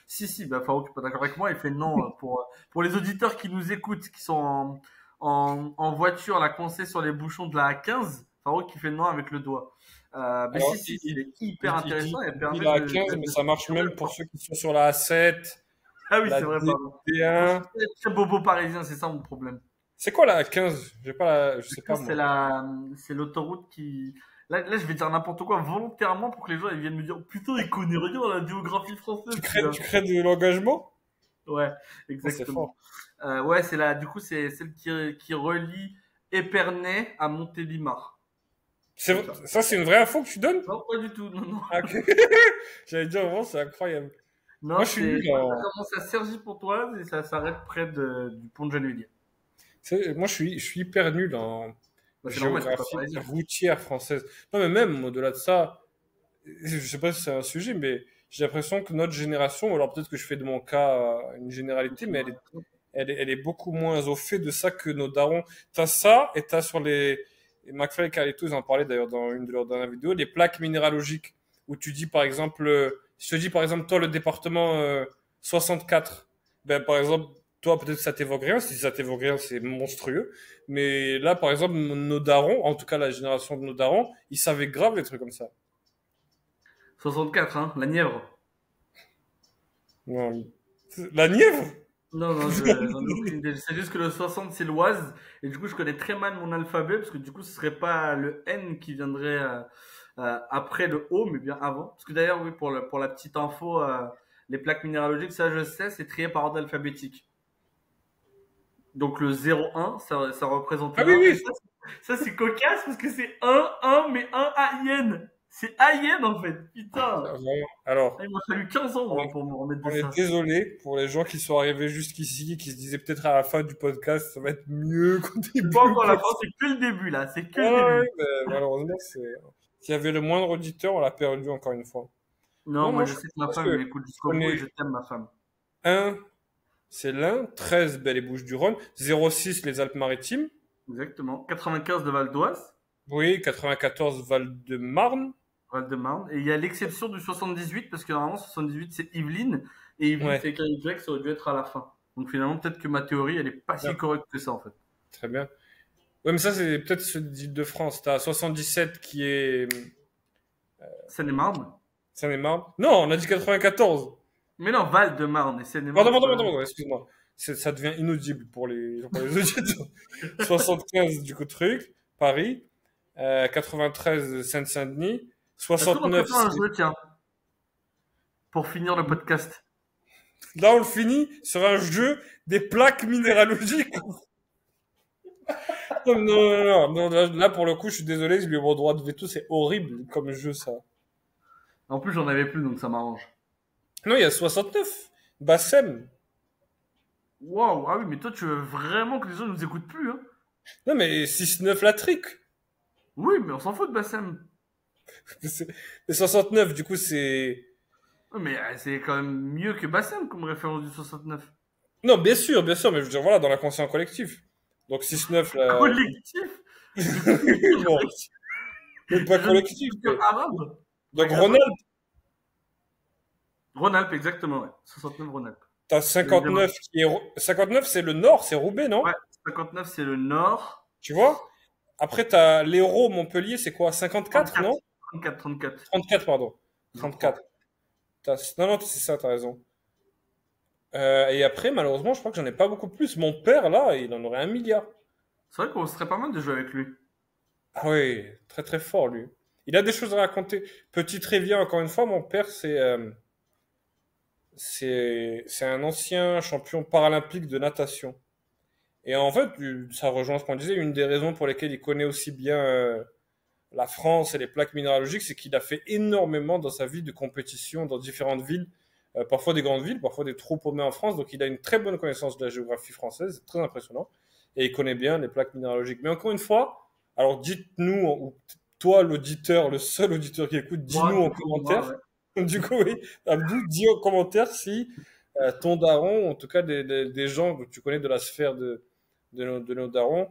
S2: si, bah, Farouk, tu es pas d'accord avec moi, il fait non pour les auditeurs qui nous écoutent, qui sont en voiture, là, coincés sur les bouchons de la A15, Farouk qui fait non avec le doigt. Mais
S1: Alors,
S2: si, c'est hyper intéressant et elle
S1: il dit
S2: permet
S1: la A15, mais
S2: de
S1: ça marche
S2: structurer,
S1: même pour
S2: quoi.
S1: ceux qui sont sur la A7,
S2: Ah oui,
S1: la
S2: c'est vrai, pardon. Moi, je suis
S1: D1.
S2: très, très bobo parisien, c'est ça mon problème.
S1: C'est quoi la A15? J'ai pas je sais pas
S2: C'est
S1: moi.
S2: c'est l'autoroute qui. Là, je vais dire n'importe quoi volontairement pour que les gens ils viennent me dire putain, il connaît rien à la géographie française, celui-là.
S1: Tu crées de l'engagement?
S2: Ouais,
S1: Oh, c'est
S2: exactement.
S1: fort.
S2: Ouais, c'est là. Du coup, c'est celle qui relie Épernay à Montélimar.
S1: Ça, c'est une vraie info que tu donnes?
S2: Non, pas du tout, non, non.
S1: Ah, ok. J'allais dire, vraiment, c'est incroyable.
S2: Non,
S1: Moi, je suis nul
S2: ça
S1: en...
S2: commence à Cergy-Pontoise et ça s'arrête près du pont de Gennevilliers.
S1: Moi, je suis hyper nul en
S2: Bah, c'est normal, c'est pas
S1: géographie
S2: parisien.
S1: routière française. Non, mais même au-delà de ça, je sais pas si c'est un sujet, mais j'ai l'impression que notre génération, ou alors peut-être que je fais de mon cas une généralité, mais elle est beaucoup moins au fait de ça que nos darons. T'as ça, et t'as sur et McFly et Carlito, ils en parlaient d'ailleurs dans une de leurs dernières vidéos, les plaques minéralogiques, où tu dis par exemple, si je te dis par exemple, toi, le département 64, ben par exemple, toi, peut-être que ça t'évoque rien, si ça t'évoque rien, c'est monstrueux, mais là, par exemple, nos darons, en tout cas la génération de nos darons, ils savaient grave les trucs comme ça.
S2: 64, hein, la Nièvre.
S1: Non, la Nièvre?
S2: Non, non, j'en ai aucune idée. C'est juste que le 60, c'est l'Oise. Et du coup, je connais très mal mon alphabet, parce que du coup, ce serait pas le N qui viendrait après le O, mais bien avant. Parce que d'ailleurs, oui, pour la petite info, les plaques minéralogiques, ça je sais, c'est trié par ordre alphabétique. Donc le 0,1, ça représente
S1: Ah
S2: le
S1: oui,
S2: 1. Et
S1: oui.
S2: ça c'est cocasse, parce que c'est 1, mais 1 AIN. C'est AIN en fait. Putain.
S1: Alors,
S2: Il m'a fallu 15 ans
S1: on
S2: moi,
S1: est,
S2: pour me remettre de
S1: on est
S2: ça.
S1: désolé pour les gens qui sont arrivés jusqu'ici, qui se disaient peut-être à la fin du podcast, ça va être mieux qu'au
S2: C'est pas
S1: début.
S2: encore la fin, c'est que le début là. C'est que le
S1: Ouais,
S2: début.
S1: mais malheureusement, s'il y avait le moindre auditeur, on l'a perdu encore une fois.
S2: Non,
S1: Non,
S2: moi
S1: moi,
S2: je
S1: je
S2: sais que ma
S1: pense
S2: femme
S1: que
S2: m'écoute jusqu'au
S1: on
S2: bout et
S1: est
S2: je t'aime ma femme.
S1: 1, c'est l'Ain, 13, ben, les Bouches-du-Rhône, 06, les Alpes-Maritimes,
S2: Exactement. 95 de Val d'Oise,
S1: oui, 94, Val-de-Marne,
S2: Val-de-Marne. Et il y a l'exception du 78 parce que normalement 78 c'est Yvelines et Yvelines
S1: ouais,
S2: c'est Y, ça aurait dû être à la fin. Donc finalement peut-être que ma théorie elle est pas si
S1: bien,
S2: correcte que ça en fait.
S1: très bien. Ouais, mais ça, c'est peut-être ceux d'Île-de-France. T'as 77 qui est
S2: Seine-et-Marne.
S1: Seine-et-Marne. Non, on a dit 94.
S2: Mais non, Val-de-Marne et
S1: Pardon,
S2: Seine-et-Marne c'est
S1: pardon,
S2: pas la
S1: pardon,
S2: même
S1: pardon,
S2: chose.
S1: excuse-moi. Ça devient inaudible pour les auditeurs. 75 du coup truc, Paris. 93 Seine-Saint-Denis.
S2: Est-ce qu'on en fait
S1: 69,
S2: pas un jeu, tiens, pour finir le podcast?
S1: là on le finit sur un jeu des plaques minéralogiques. Non, non, non, non, là pour le coup je suis désolé, je lui ai mon droit de veto, c'est horrible comme jeu ça.
S2: En plus j'en avais plus donc ça m'arrange.
S1: Non, il y a 69. Bassem.
S2: Waouh, ah oui, mais toi tu veux vraiment que les gens nous écoutent plus, hein?
S1: Non mais 6-9 la trique.
S2: Oui, mais on s'en fout de Bassem.
S1: C'est- Mais 69 du coup c'est...
S2: Ouais, mais c'est quand même mieux que Bassem comme référence du 69.
S1: Non, bien sûr, mais je veux dire, voilà, dans l'inconscient collectif. Donc 6-9, là...
S2: Collectif?
S1: bon, même pas
S2: Je ne
S1: collectif,
S2: suis que
S1: mais...
S2: arabe.
S1: Donc
S2: Maghrébin.
S1: Rhône-Alpes,
S2: Rhône-Alpes, exactement, ouais. 69 Rhône-Alpes.
S1: t'as
S2: Deuxième.
S1: 59 qui est... 59, c'est le nord, c'est Roubaix, non?
S2: Ouais, 59 c'est le nord.
S1: Tu vois? Après, t'as l'Hérault, Montpellier, c'est quoi? 54,
S2: 34.
S1: non?
S2: 34, 34.
S1: 34, pardon.
S2: Je crois.
S1: 34. Non, non, c'est ça, t'as raison. Et après, malheureusement, je crois que j'en ai pas beaucoup plus. Mon père, là, il en aurait 1 milliard.
S2: C'est vrai qu'on serait pas mal de jouer avec lui.
S1: Ah oui, très très fort, lui. Il a des choses à raconter. Petit trivia, encore une fois, mon père, c'est un ancien champion paralympique de natation. Et en fait, ça rejoint ce qu'on disait, une des raisons pour lesquelles il connaît aussi bien la France et les plaques minéralogiques, c'est qu'il a fait énormément dans sa vie de compétition dans différentes villes, parfois des grandes villes, parfois des trous paumés en France. Donc il a une très bonne connaissance de la géographie française, c'est très impressionnant. Et il connaît bien les plaques minéralogiques. Mais encore une fois, alors dites-nous, ou toi l'auditeur, le seul auditeur qui écoute, dis-nous
S2: Moi,
S1: en
S2: du coup, moi,
S1: commentaire.
S2: ouais.
S1: Du coup, oui, Abdou, dis en commentaire si ton daron, en tout cas des gens que tu connais de la sphère de nos darons,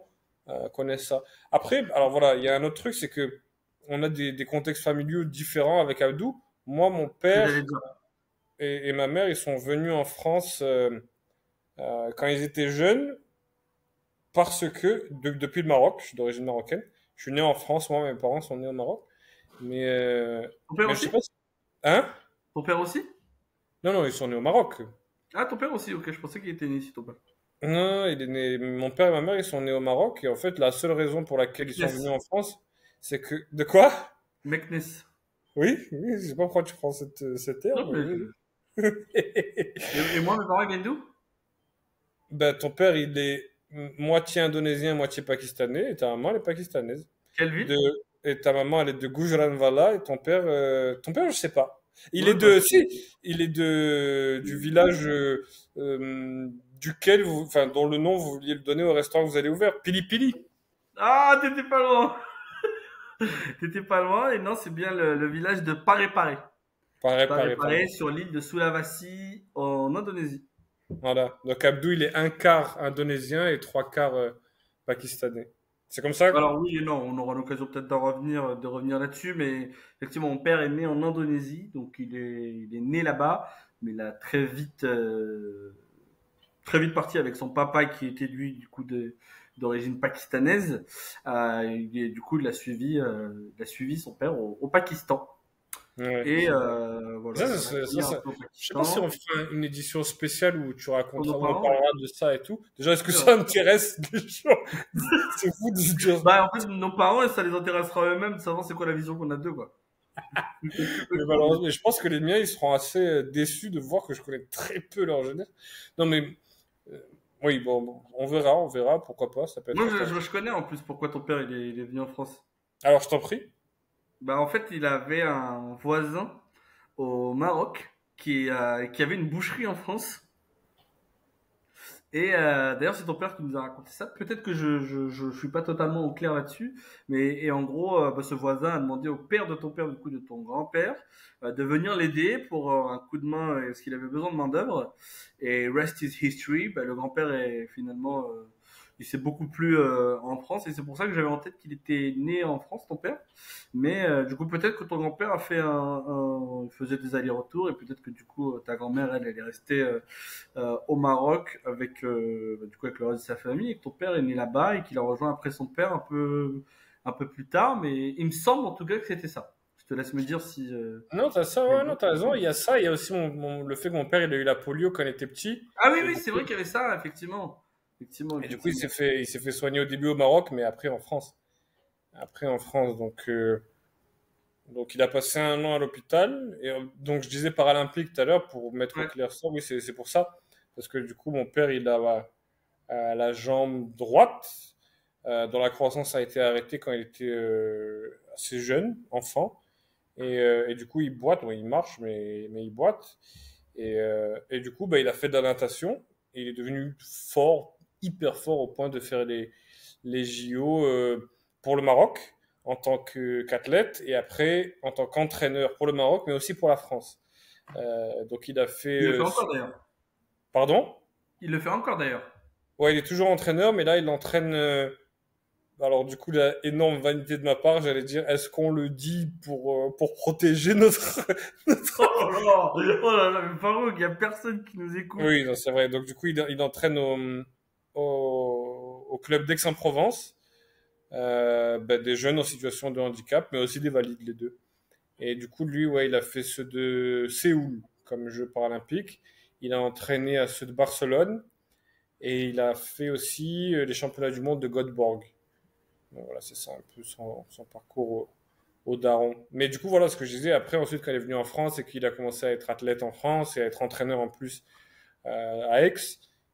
S1: connaissent ça. Après, alors voilà, il y a un autre truc, c'est que on a des contextes familiaux différents avec Abdou. Moi, mon
S2: Ce que
S1: père
S2: j'allais dire.
S1: et ma mère, ils sont venus en France quand ils étaient jeunes parce que, depuis le Maroc, je suis d'origine marocaine. Je suis né en France, moi, mes parents sont nés au Maroc. Mais,
S2: Ton père
S1: mais je
S2: aussi?
S1: sais pas si... Hein?
S2: Ton père aussi?
S1: Non, non, ils sont nés au Maroc.
S2: Ah, ton père aussi, ok, je pensais qu'il était né ici, ton père.
S1: Non, il est né... Mon père et ma mère, ils sont nés au Maroc. Et en fait, la seule raison pour laquelle ils sont venus
S2: Meknès.
S1: en France, c'est que... De quoi?
S2: Meknès.
S1: Oui, oui, je sais pas pourquoi tu prends cette terme,
S2: Non, mais...
S1: mais oui.
S2: Et moi, mes parents, ils viennent d'où?
S1: Ben, ton père, il est moitié indonésien, moitié pakistanais, et ta maman, elle est pakistanaise.
S2: Quelle ville?
S1: De, et ta maman, elle est de Gujranwala, et ton père, je sais pas. Il est
S2: Ouais, bah,
S1: si, il est du village duquel enfin, dont le nom vous vouliez le donner au restaurant que vous allez ouvert, Pili Pili.
S2: ah, t'étais pas loin. T'étais pas loin. Et non, c'est bien le village de Parepare.
S1: Pareil, pareil,
S2: Parepare
S1: pareil.
S2: sur l'île de Sulawesi en Indonésie.
S1: Voilà. Donc Abdou, il est un quart indonésien et trois quarts pakistanais. C'est comme ça?
S2: Alors oui et non, on aura l'occasion peut-être de revenir là-dessus, mais effectivement, mon père est né en Indonésie, donc il est né là-bas, mais il a très vite parti avec son papa qui était lui du coup d'origine pakistanaise. Du coup, il a suivi son père au Pakistan.
S1: Ouais.
S2: Et voilà,
S1: Ça,
S2: il a grandi un peu au
S1: je sais pas si on
S2: Pakistan.
S1: fera une édition spéciale où tu
S2: Pour
S1: raconteras,
S2: nos
S1: où on
S2: parents, ouais.
S1: parlera de ça et tout. Déjà, est-ce que
S2: C'est vrai.
S1: ça intéresse les gens? C'est fou de se dire.
S2: Bah, en fait, nos parents, ça les intéressera eux-mêmes de savoir c'est quoi la vision qu'on a d'eux, quoi.
S1: Mais malheureusement, je pense que les miens, ils seront assez déçus de voir que je connais très peu leur jeunesse. Non, mais euh, oui, bon, on verra, pourquoi pas, ça peut être
S2: Moi,
S1: intéressant.
S2: je connais en plus pourquoi ton père il est venu en France.
S1: Alors, je t'en prie.
S2: Bah, en fait, il avait un voisin au Maroc qui avait une boucherie en France. Et d'ailleurs, c'est ton père qui nous a raconté ça. Peut-être que je suis pas totalement au clair là-dessus, mais et en gros, bah, ce voisin a demandé au père de ton père, du coup de ton grand-père, de venir l'aider pour un coup de main, parce qu'il avait besoin de main d'œuvre. Et rest is history. Bah, le grand-père est finalement, il s'est beaucoup plu en France, et c'est pour ça que j'avais en tête qu'il était né en France, ton père. Mais du coup, peut-être que ton grand-père a fait il faisait des allers-retours, et peut-être que du coup, ta grand-mère, elle est restée au Maroc avec du coup avec le reste de sa famille, et que ton père est né là-bas et qu'il a rejoint après son père un peu plus tard, mais il me semble en tout cas que c'était ça. Je te laisse me dire si
S1: Non, t'as ça,
S2: j'ai
S1: ouais, non,
S2: bien
S1: t'as raison.
S2: compris.
S1: Il y a ça, il y a aussi le fait que mon père, il a eu la polio quand il était petit.
S2: Ah oui
S1: Et
S2: oui,
S1: du
S2: c'est
S1: coup,
S2: vrai qu'il y avait ça effectivement.
S1: et du coup,
S2: Effectivement.
S1: il s'est fait soigner au début au Maroc, mais après en France. Après en France, donc il a passé un an à l'hôpital. Et donc je disais paralympique tout à l'heure pour mettre au
S2: Ouais.
S1: clair ça. Oui, c'est pour ça. Parce que du coup, mon père, il a la jambe droite, dont la croissance a été arrêtée quand il était assez jeune, enfant. Et du coup, il boite, ouais, il marche, mais il boite. Et du coup, bah, il a fait de la natation et il est devenu fort, hyper fort au point de faire les JO pour le Maroc en tant qu'athlète et après en tant qu'entraîneur pour le Maroc, mais aussi pour la France. Donc il a fait...
S2: Il le fait encore d'ailleurs.
S1: pardon?
S2: Il le fait encore d'ailleurs.
S1: Ouais, il est toujours entraîneur, mais là, il entraîne... alors du coup, la énorme vanité de ma part, j'allais dire, est-ce qu'on le dit pour protéger notre...
S2: Oh là, oh là là, mais Farouk, il y a personne qui nous écoute.
S1: Oui, non, c'est vrai. Donc du coup, il entraîne au club d'Aix-en-Provence, ben, des jeunes en situation de handicap, mais aussi des valides, les deux. Et du coup, lui, ouais, il a fait ceux de Séoul comme Jeux paralympiques. Il a entraîné à ceux de Barcelone et il a fait aussi les championnats du monde de Göteborg. Donc, voilà, c'est ça un peu son parcours au daron. Mais du coup, voilà ce que je disais. Après, ensuite, quand il est venu en France et qu'il a commencé à être athlète en France et à être entraîneur en plus à Aix,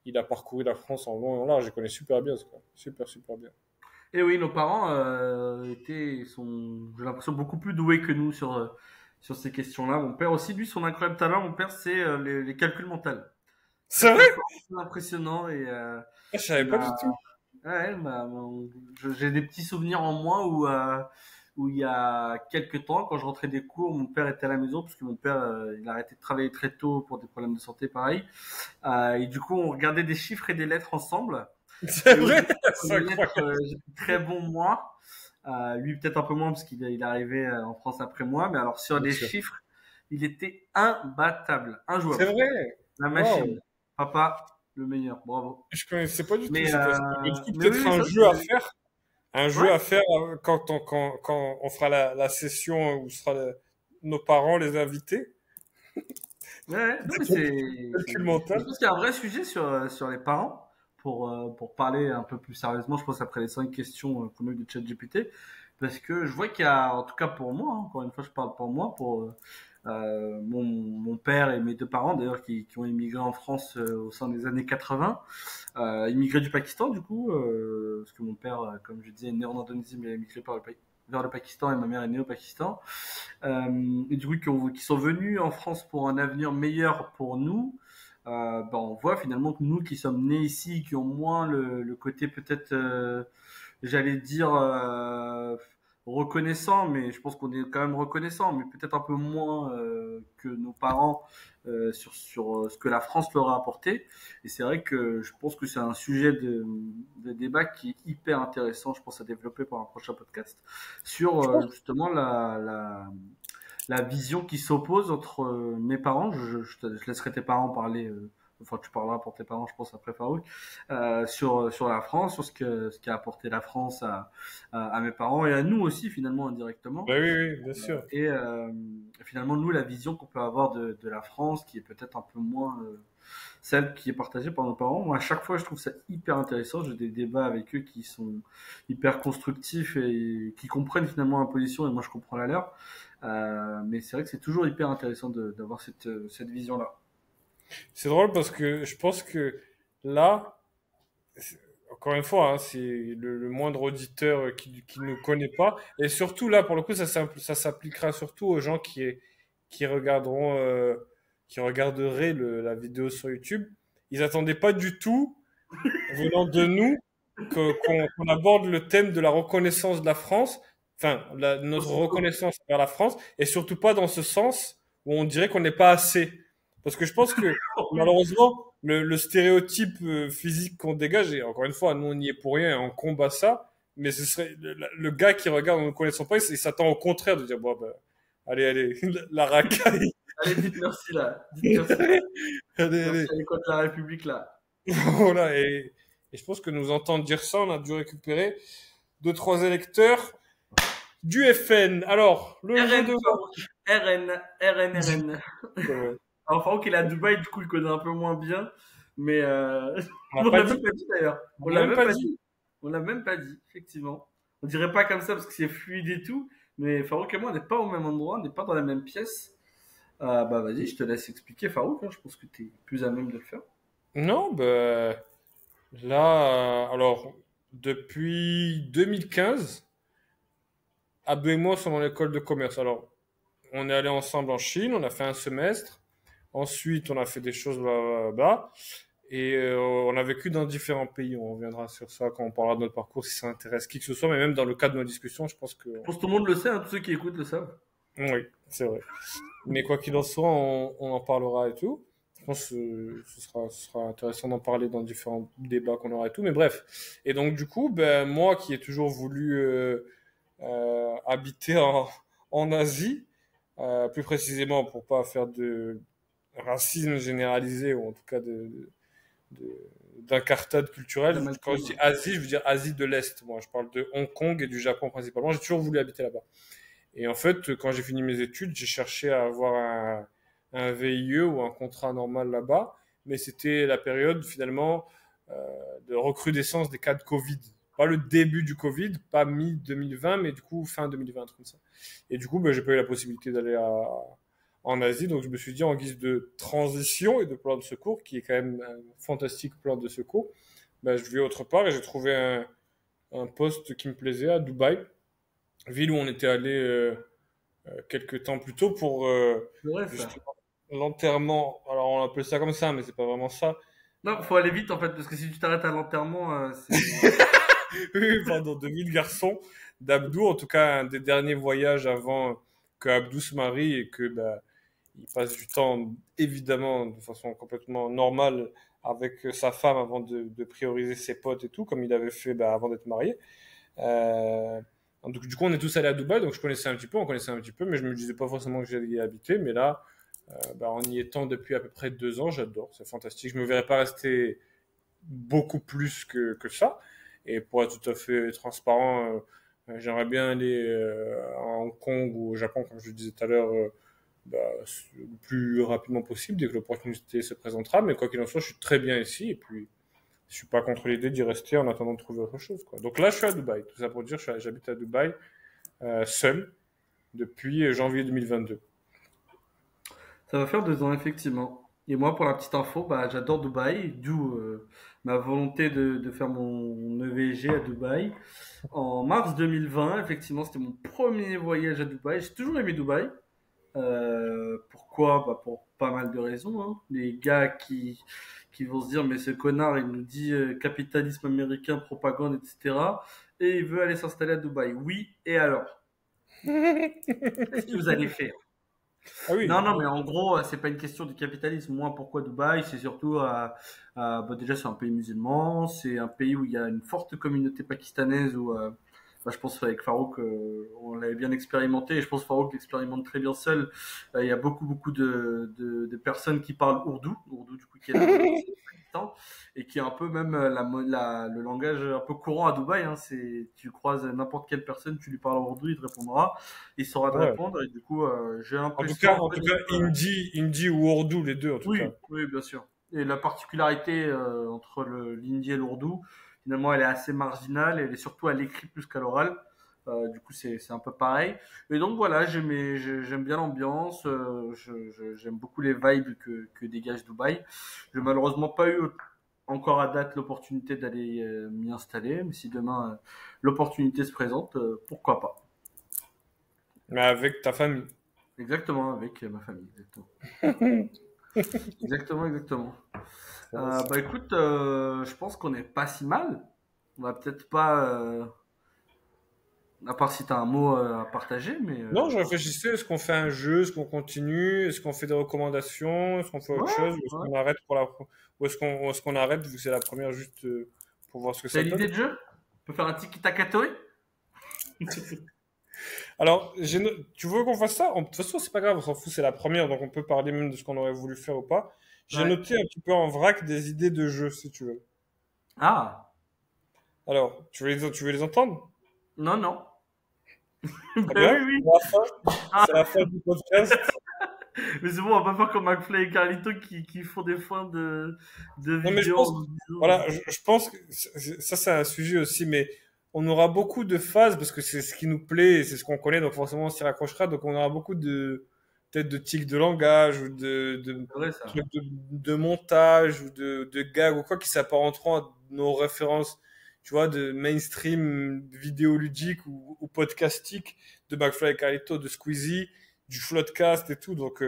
S1: il a parcouru la France en long et en large. Je connais super bien, quoi. Super, super bien.
S2: Et oui, nos parents j'ai l'impression, beaucoup plus doués que nous sur ces questions-là. Mon père aussi, lui, son incroyable talent, mon père, c'est les calculs mentaux. Très
S1: C'est vrai?
S2: très fort, très impressionnant et
S1: Je savais
S2: il
S1: pas du
S2: m'a,
S1: tout.
S2: ouais, j'ai des petits souvenirs en moi où il y a quelques temps, quand je rentrais des cours, mon père était à la maison parce que mon père, il a arrêté de travailler très tôt pour des problèmes de santé, pareil. Et du coup, on regardait des chiffres et des lettres ensemble.
S1: C'est
S2: Et au
S1: vrai?
S2: début,
S1: C'est
S2: les lettres,
S1: incroyable.
S2: j'étais très bon moi. Lui peut-être un peu moins parce il est arrivé en France après moi. Mais alors sur
S1: Bien
S2: les
S1: sûr.
S2: chiffres, il était imbattable,
S1: C'est
S2: injouable.
S1: vrai.
S2: La
S1: Waouh.
S2: machine. Papa, le meilleur. Bravo.
S1: Je connaissais pas du tout
S2: Mais,
S1: cette aspect. Mais du coup,
S2: mais oui,
S1: peut-être
S2: oui,
S1: un
S2: ça,
S1: jeu à faire. Un jeu
S2: ouais.
S1: à faire quand on fera la session où sera nos parents, les invités.
S2: Ouais, ouais. Non, mais
S1: Calcul
S2: je
S1: mental.
S2: pense qu'il y a un vrai sujet sur les parents pour parler un peu plus sérieusement, je pense, après les 5 questions qu'on a eu de ChatGPT. Parce que je vois qu'il y a, en tout cas pour moi, hein, encore une fois, je parle pour moi, Mon père et mes deux parents, d'ailleurs, qui ont immigré en France au sein des années 80, immigré du Pakistan, du coup, parce que mon père, comme je disais, est né en Indonésie, mais il a immigré vers le Pakistan et ma mère est née au Pakistan. Et du coup, qui sont venus en France pour un avenir meilleur pour nous. On voit finalement que nous qui sommes nés ici, qui ont moins le côté peut-être, j'allais dire, reconnaissant, mais je pense qu'on est quand même reconnaissant, mais peut-être un peu moins que nos parents sur ce que la France leur a apporté. Et c'est vrai que je pense que c'est un sujet de débat qui est hyper intéressant, je pense, à développer pour un prochain podcast, sur justement la vision qui s'oppose entre mes parents. Je laisserai tes parents parler. Enfin, tu parleras pour tes parents, je pense, après Farouk, sur la France, sur ce qu'a apporté la France à mes parents et à nous aussi, finalement, indirectement.
S1: Bah oui, oui, bien sûr.
S2: Et finalement, nous, la vision qu'on peut avoir de la France, qui est peut-être un peu moins celle qui est partagée par nos parents. Moi, à chaque fois, je trouve ça hyper intéressant. J'ai des débats avec eux qui sont hyper constructifs et qui comprennent finalement ma position et moi, je comprends la leur. Mais c'est vrai que c'est toujours hyper intéressant d'avoir cette vision-là.
S1: C'est drôle parce que je pense que là, encore une fois, hein, c'est le moindre auditeur qui ne connaît pas. Et surtout là, pour le coup, ça s'appliquera surtout aux gens qui regarderont, qui regarderaient la vidéo sur YouTube. Ils attendaient pas du tout, venant de nous, qu'on aborde le thème de la reconnaissance de la France, enfin, notre reconnaissance vers la France, et surtout pas dans ce sens où on dirait qu'on n'est pas assez. Parce que je pense que, malheureusement, le stéréotype physique qu'on dégage, et encore une fois, nous on y est pour rien, et on combat ça, mais ce serait le gars qui regarde en ne connaissant pas, il s'attend au contraire de dire, bon, bah, allez, allez, la racaille.
S2: Allez, dites merci là. Dites merci.
S1: Allez,
S2: Merci
S1: allez.
S2: à l'école de la République là.
S1: Voilà, et je pense que nous entendre dire ça, on a dû récupérer deux, trois électeurs du FN. Alors, le jeu
S2: RN,
S1: de
S2: Farouk. RN, RN, RN.
S1: vote.
S2: Alors, Farouk, il est à Dubaï, du coup, il connaît un peu moins bien. Mais
S1: On
S2: on
S1: l'a pas
S2: l'a
S1: dit.
S2: même pas dit d'ailleurs.
S1: On
S2: On
S1: l'a
S2: l'a
S1: même
S2: même
S1: pas
S2: pas
S1: dit.
S2: dit. On l'a même pas dit, effectivement. On dirait pas comme ça parce que c'est fluide et tout. Mais Farouk et moi, on n'est pas au même endroit, on n'est pas dans la même pièce. Bah vas-y, je te laisse expliquer Farouk, hein. Je pense que tu es plus à même de le faire.
S1: Non, ben, là, alors, depuis 2015, Abdou et moi sommes dans l'école de commerce. Alors, on est allé ensemble en Chine, on a fait un semestre. Ensuite, on a fait des choses là-bas. Et on a vécu dans différents pays. On reviendra sur ça quand on parlera de notre parcours, si ça intéresse qui que ce soit. Mais même dans le cadre de nos discussions, je pense que...
S2: Je pense que tout le monde le sait, hein, tous ceux qui écoutent le savent.
S1: Oui, c'est vrai. Mais quoi qu'il en soit, on en parlera et tout. Je pense que ce sera intéressant d'en parler dans différents débats qu'on aura et tout. Mais bref. Et donc, du coup, ben, moi qui ai toujours voulu habiter en Asie, plus précisément pour pas faire de racisme généralisé, ou en tout cas de- d'incartade culturelle. Quand je dis
S2: D'amalgame.
S1: Asie, je veux dire Asie de l'Est. Moi, je parle de Hong Kong et du Japon principalement. J'ai toujours voulu habiter là-bas. Et en fait, quand j'ai fini mes études, j'ai cherché à avoir un VIE ou un contrat normal là-bas, mais c'était la période finalement euh, de recrudescence des cas de Covid. Pas le début du Covid, pas mi-2020, mais du coup fin 2020, comme ça. Et du coup, ben, j'ai pas eu la possibilité d'aller en Asie, donc je me suis dit en guise de transition et de plan de secours, qui est quand même un fantastique plan de secours, ben, je vais autre part et j'ai trouvé un poste qui me plaisait à Dubaï, ville où on était allé quelques temps plus tôt pour
S2: C'est vrai ça.
S1: justement l'enterrement. Alors on appelle ça comme ça, mais c'est pas vraiment ça.
S2: Non, faut aller vite en fait, parce que si tu t'arrêtes à l'enterrement, c'est.
S1: Oui, pardon, de 1000 garçons d'Abdou, en tout cas un des derniers voyages avant que Abdou se marie et que bah, il passe du temps évidemment de façon complètement normale avec sa femme avant de prioriser ses potes et tout, comme il avait fait bah, avant d'être marié. Euh, donc, du coup, on est tous allés à Dubaï, donc je connaissais un petit peu, on connaissait un petit peu, mais je me disais pas forcément que j'allais y habiter. Mais là, bah, en y étant depuis à peu près 2 ans, j'adore, c'est fantastique. Je me verrais pas rester beaucoup plus que ça. Et pour être tout à fait transparent, j'aimerais bien aller à Hong Kong ou au Japon, comme je le disais tout à l'heure, bah, le plus rapidement possible, dès que l'opportunité se présentera. Mais quoi qu'il en soit, je suis très bien ici, et puis je suis pas contre l'idée d'y rester en attendant de trouver autre chose, quoi. Donc là, je suis à Dubaï. Tout ça pour dire, j'habite à Dubaï seul depuis janvier 2022.
S2: Ça va faire 2 ans, effectivement. Et moi, pour la petite info, bah, j'adore Dubaï, d'où ma volonté de faire mon EVG à Dubaï. En mars 2020, effectivement, c'était mon premier voyage à Dubaï. J'ai toujours aimé Dubaï. Pourquoi? Bah, pour pas mal de raisons, hein. Les gars qui vont se dire, mais ce connard, il nous dit capitalisme américain, propagande, etc. Et il veut aller s'installer à Dubaï. Oui, et alors? Qu'est-ce que vous allez faire?
S1: Ah
S2: Non,
S1: oui.
S2: non, mais en gros, c'est pas une question du capitalisme. Moi, pourquoi Dubaï? C'est surtout, bah, déjà, c'est un pays musulman. C'est un pays où il y a une forte communauté pakistanaise. Où, bah, je pense avec Farouk, on l'avait bien expérimenté. Et je pense Farouk l'expérimente très bien seul. Il y a beaucoup, beaucoup de personnes qui parlent ourdou du coup, qui est la langue officielle du Pakistan, et qui est un peu même le langage un peu courant à Dubaï. Hein. Tu croises n'importe quelle personne, tu lui parles ourdou, il te répondra, il saura te
S1: Ouais.
S2: répondre. Et du coup, j'ai
S1: En tout cas,
S2: l'impression un
S1: en
S2: peu
S1: tout cas,
S2: d'être
S1: Hindi ou Urdu, les deux en tout cas.
S2: oui, oui, bien sûr. Et la particularité entre l'hindi et l'ourdou, finalement, elle est assez marginale. Et elle est surtout à l'écrit plus qu'à l'oral. Du coup, c'est un peu pareil. Et donc voilà, j'aime bien l'ambiance. J'aime beaucoup les vibes que dégage Dubaï. J'ai malheureusement pas eu encore à date l'opportunité d'aller m'y installer, mais si demain l'opportunité se présente, pourquoi pas.
S1: Mais avec ta famille.
S2: Exactement, avec ma famille, exactement. Exactement, exactement.
S1: Ça, ça.
S2: Bah écoute, je pense qu'on est pas si mal. On va peut-être pas, à part si t'as un mot à partager, mais
S1: Non, je réfléchissais, est-ce qu'on fait un jeu, est-ce qu'on continue, est-ce qu'on fait des recommandations, est-ce qu'on fait autre
S2: ouais,
S1: chose, ou est-ce
S2: ouais.
S1: qu'on arrête ou est-ce qu'on arrête vu que c'est la première juste pour voir ce que
S2: T'as
S1: ça
S2: une
S1: donne.
S2: idée de jeu? On peut faire un tiki-taka toe?
S1: Alors, tu veux qu'on fasse ça? De toute façon, c'est pas grave, on s'en fout, c'est la première, donc on peut parler même de ce qu'on aurait voulu faire ou pas. J'ai
S2: Ouais.
S1: noté un petit peu en vrac des idées de jeux, si tu veux.
S2: Ah,
S1: Alors, tu veux les entendre?
S2: non, non.
S1: Très
S2: Ben
S1: bien.
S2: oui, oui. Ah,
S1: C'est la fin du podcast.
S2: mais c'est bon, on va pas faire comme McFly et Carlito qui font des fins de
S1: Non, mais je
S2: vidéos
S1: pense,
S2: en nous disant.
S1: voilà, je pense que ça, c'est un sujet aussi, mais on aura beaucoup de phases parce que c'est ce qui nous plaît et c'est ce qu'on connaît, donc forcément on s'y raccrochera, donc on aura beaucoup peut-être de tics de langage ou de
S2: C'est vrai ça.
S1: trucs de montage ou de gags ou quoi qui s'apparenteront à nos références, tu vois, de mainstream vidéoludique ou podcastique de McFly et Carlito, de Squeezie, du Floodcast et tout, donc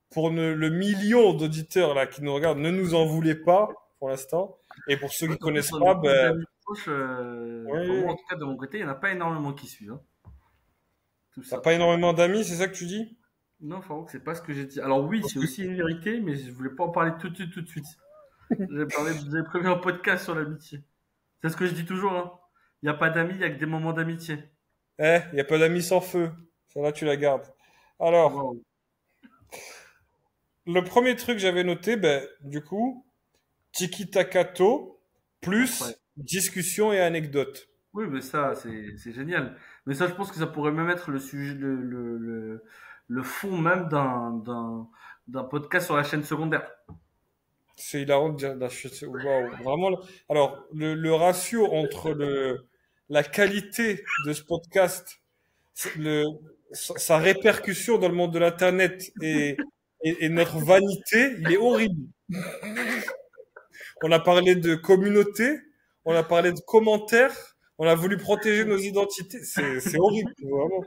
S1: pour le million d'auditeurs là qui nous regardent, ne nous en voulez pas pour l'instant. Et pour ceux
S2: Ouais,
S1: qui
S2: surtout
S1: connaissent
S2: sur
S1: pas,
S2: nos groupes
S1: ben
S2: d'amis proches, enfin, moi en
S1: oui,
S2: tout cas de mon côté, il n'y en a pas énormément qui suivent, hein, tout
S1: t'as
S2: ça.
S1: pas énormément d'amis, c'est ça que tu dis?
S2: Non, Farouk, c'est pas ce que j'ai dit. Alors oui,
S1: Parce
S2: c'est
S1: que
S2: aussi une vérité, mais je voulais pas en parler tout de suite, tout de suite. J'avais prévu un podcast sur l'amitié. C'est ce que je dis toujours, hein. Il n'y a pas d'amis, il y a que des moments d'amitié.
S1: y a pas d'amis sans feu. Ça là, tu la gardes. Alors,
S2: Waouh.
S1: le premier truc que j'avais noté, ben du coup, Tiki Takato
S2: Incroyable.
S1: plus discussion et anecdote.
S2: Oui, mais ça, c'est génial. Mais ça, je pense que ça pourrait même être le sujet, le fond même d'un podcast sur la chaîne secondaire.
S1: C'est hilarant de dire, waouh, vraiment. Alors, le ratio entre la qualité de ce podcast, le, sa répercussion dans le monde de l'internet et notre vanité, il est horrible. On a parlé de communauté, on a parlé de commentaires, on a voulu protéger nos identités. C'est horrible, vraiment.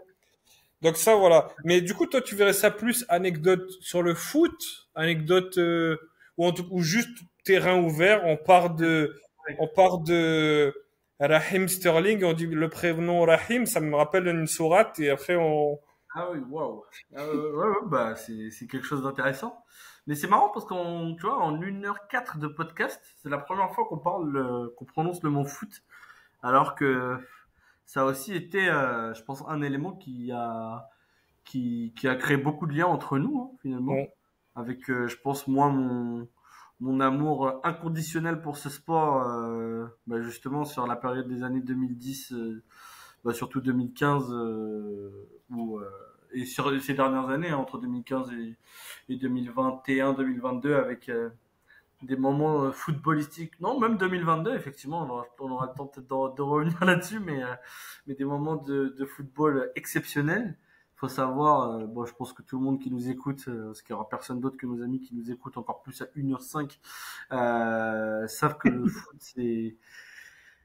S1: Donc ça, voilà. Mais du coup, toi, tu verrais ça plus anecdote sur le foot, anecdote ou juste terrain ouvert. On part de Raheem Sterling. On dit le prénom Raheem, ça me rappelle une sourate et après on.
S2: Ah oui, waouh. Ouais, ouais, bah, c'est quelque chose d'intéressant. Mais c'est marrant parce tu vois, en 1h04 de podcast, c'est la première fois qu'on parle, qu'on prononce le mot foot. Alors que ça a aussi été, je pense, un élément qui a créé beaucoup de liens entre nous, hein, finalement.
S1: on-
S2: Avec, je pense, moi, mon amour inconditionnel pour ce sport, bah, justement, sur la période des années 2010, bah, surtout 2015, et sur ces dernières années, hein, entre 2015 et 2021, 2022, avec des moments footballistiques. Non, même 2022, effectivement, on aura le temps peut-être de revenir là-dessus, mais des moments de football exceptionnels. faut savoir, bon, je pense que tout le monde qui nous écoute, parce qu'il y aura personne d'autre que nos amis qui nous écoutent encore plus à 1h05, savent que le foot,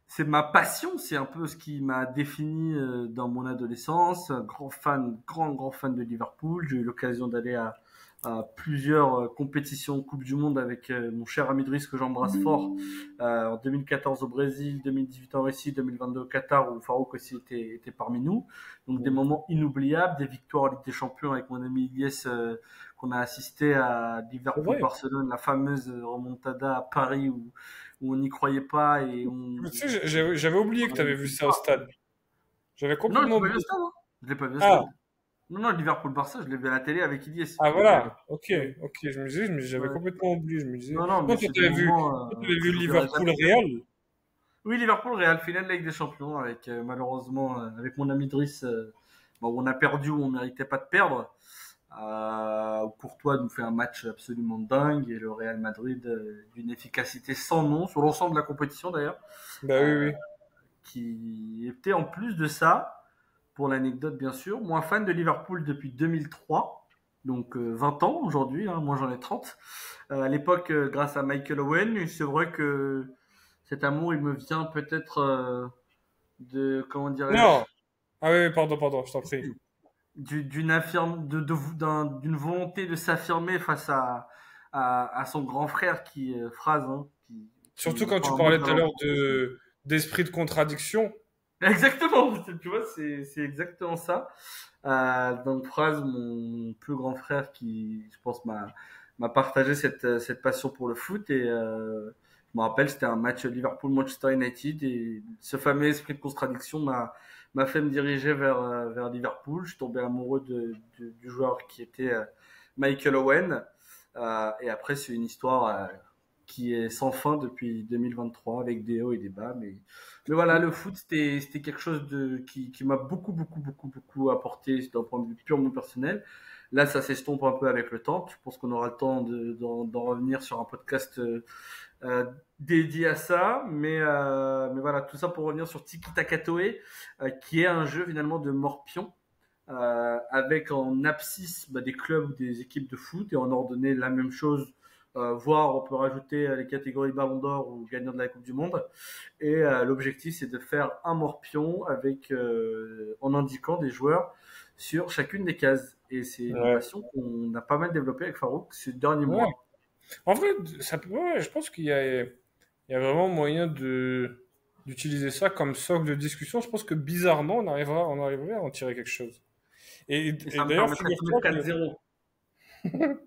S2: c'est ma passion, c'est un peu ce qui m'a défini dans mon adolescence. Un grand fan, grand fan de Liverpool. J'ai eu l'occasion d'aller à plusieurs compétitions Coupe du Monde avec mon cher ami Driss que j'embrasse fort. En 2014 au Brésil, 2018 en Russie, 2022 au Qatar où Farouk aussi était parmi nous. Donc des moments inoubliables, des victoires en Ligue des Champions avec mon ami Ilyes qu'on a assisté à
S1: C'est vrai.
S2: Liverpool-Barcelone, la fameuse remontada à Paris où on n'y croyait pas et
S1: Mais tu sais, j'avais oublié que tu avais vu ça au stade. J'avais
S2: Non, je l'ai
S1: complètement
S2: pas vu au
S1: oublié.
S2: stade, hein. Je l'ai pas vu au
S1: Ah,
S2: stade. Non, Liverpool-Barça, je l'ai vu à la télé avec Ilyes.
S1: ah
S2: Donc,
S1: voilà. Ok,
S2: ouais.
S1: ok. J'avais
S2: Ouais.
S1: complètement oublié. Je me disais.
S2: Non,
S1: Non,
S2: mais c'est des moments
S1: toi, t'avais
S2: que
S1: vu
S2: j'oublierai
S1: Liverpool
S2: jamais.
S1: Real.
S2: Oui, Liverpool-Real, finale de la Ligue des Champions, avec malheureusement, avec mon ami Driss, bon, on a perdu où on méritait pas de perdre. Courtois nous fait un match absolument dingue et le Real Madrid d'une efficacité sans nom sur l'ensemble de la compétition d'ailleurs,
S1: Bah oui,
S2: euh,
S1: oui.
S2: qui était en plus de ça, pour l'anecdote bien sûr, moins fan de Liverpool depuis 2003, donc 20 ans aujourd'hui, hein, moi j'en ai 30. À l'époque, grâce à Michael Owen, et c'est vrai que cet amour, il me vient peut-être de, comment dirais-je,
S1: Non. Ah oui, oui, pardon, je t'en prie.
S2: d'une volonté de s'affirmer face à son grand frère qui, phrase, hein,
S1: Surtout
S2: qui
S1: quand tu
S2: prend un mot
S1: parlais
S2: de
S1: tout à
S2: la langue
S1: l'heure
S2: française.
S1: d'esprit de contradiction.
S2: Exactement, tu vois, c'est exactement ça. Donc phrase, mon plus grand frère qui, je pense, m'a partagé cette passion pour le foot et je me rappelle, c'était un match Liverpool-Manchester United et ce fameux esprit de contradiction m'a fait me diriger vers Liverpool. Je suis tombé amoureux du joueur qui était Michael Owen et après c'est une histoire qui est sans fin depuis 2023 avec des hauts et des bas, mais voilà, le foot, c'était quelque chose qui m'a beaucoup apporté d'un point de vue purement personnel. Là, ça s'estompe un peu avec le temps. Je pense qu'on aura le temps d'en revenir sur un podcast euh, dédié à ça. Mais voilà, tout ça pour revenir sur Tiki Taka Toe, qui est un jeu finalement de morpion, avec en abscisse des clubs ou des équipes de foot et en ordonnée la même chose, voire on peut rajouter les catégories Ballon d'Or ou gagnant de la Coupe du Monde. Et l'objectif c'est de faire un morpion avec en indiquant des joueurs sur chacune des cases. Et c'est une
S1: Ouais.
S2: passion qu'on a pas mal développée avec Farouk ces derniers
S1: Ouais.
S2: mois.
S1: En vrai, ouais, je pense il y a vraiment moyen d'utiliser ça comme socle de discussion. Je pense que bizarrement, on arriverait à en tirer quelque chose.
S2: Et
S1: Et
S2: ça me
S1: d'ailleurs,
S2: permettrait de
S1: figure-toi
S2: mettre
S1: que
S2: 4-0.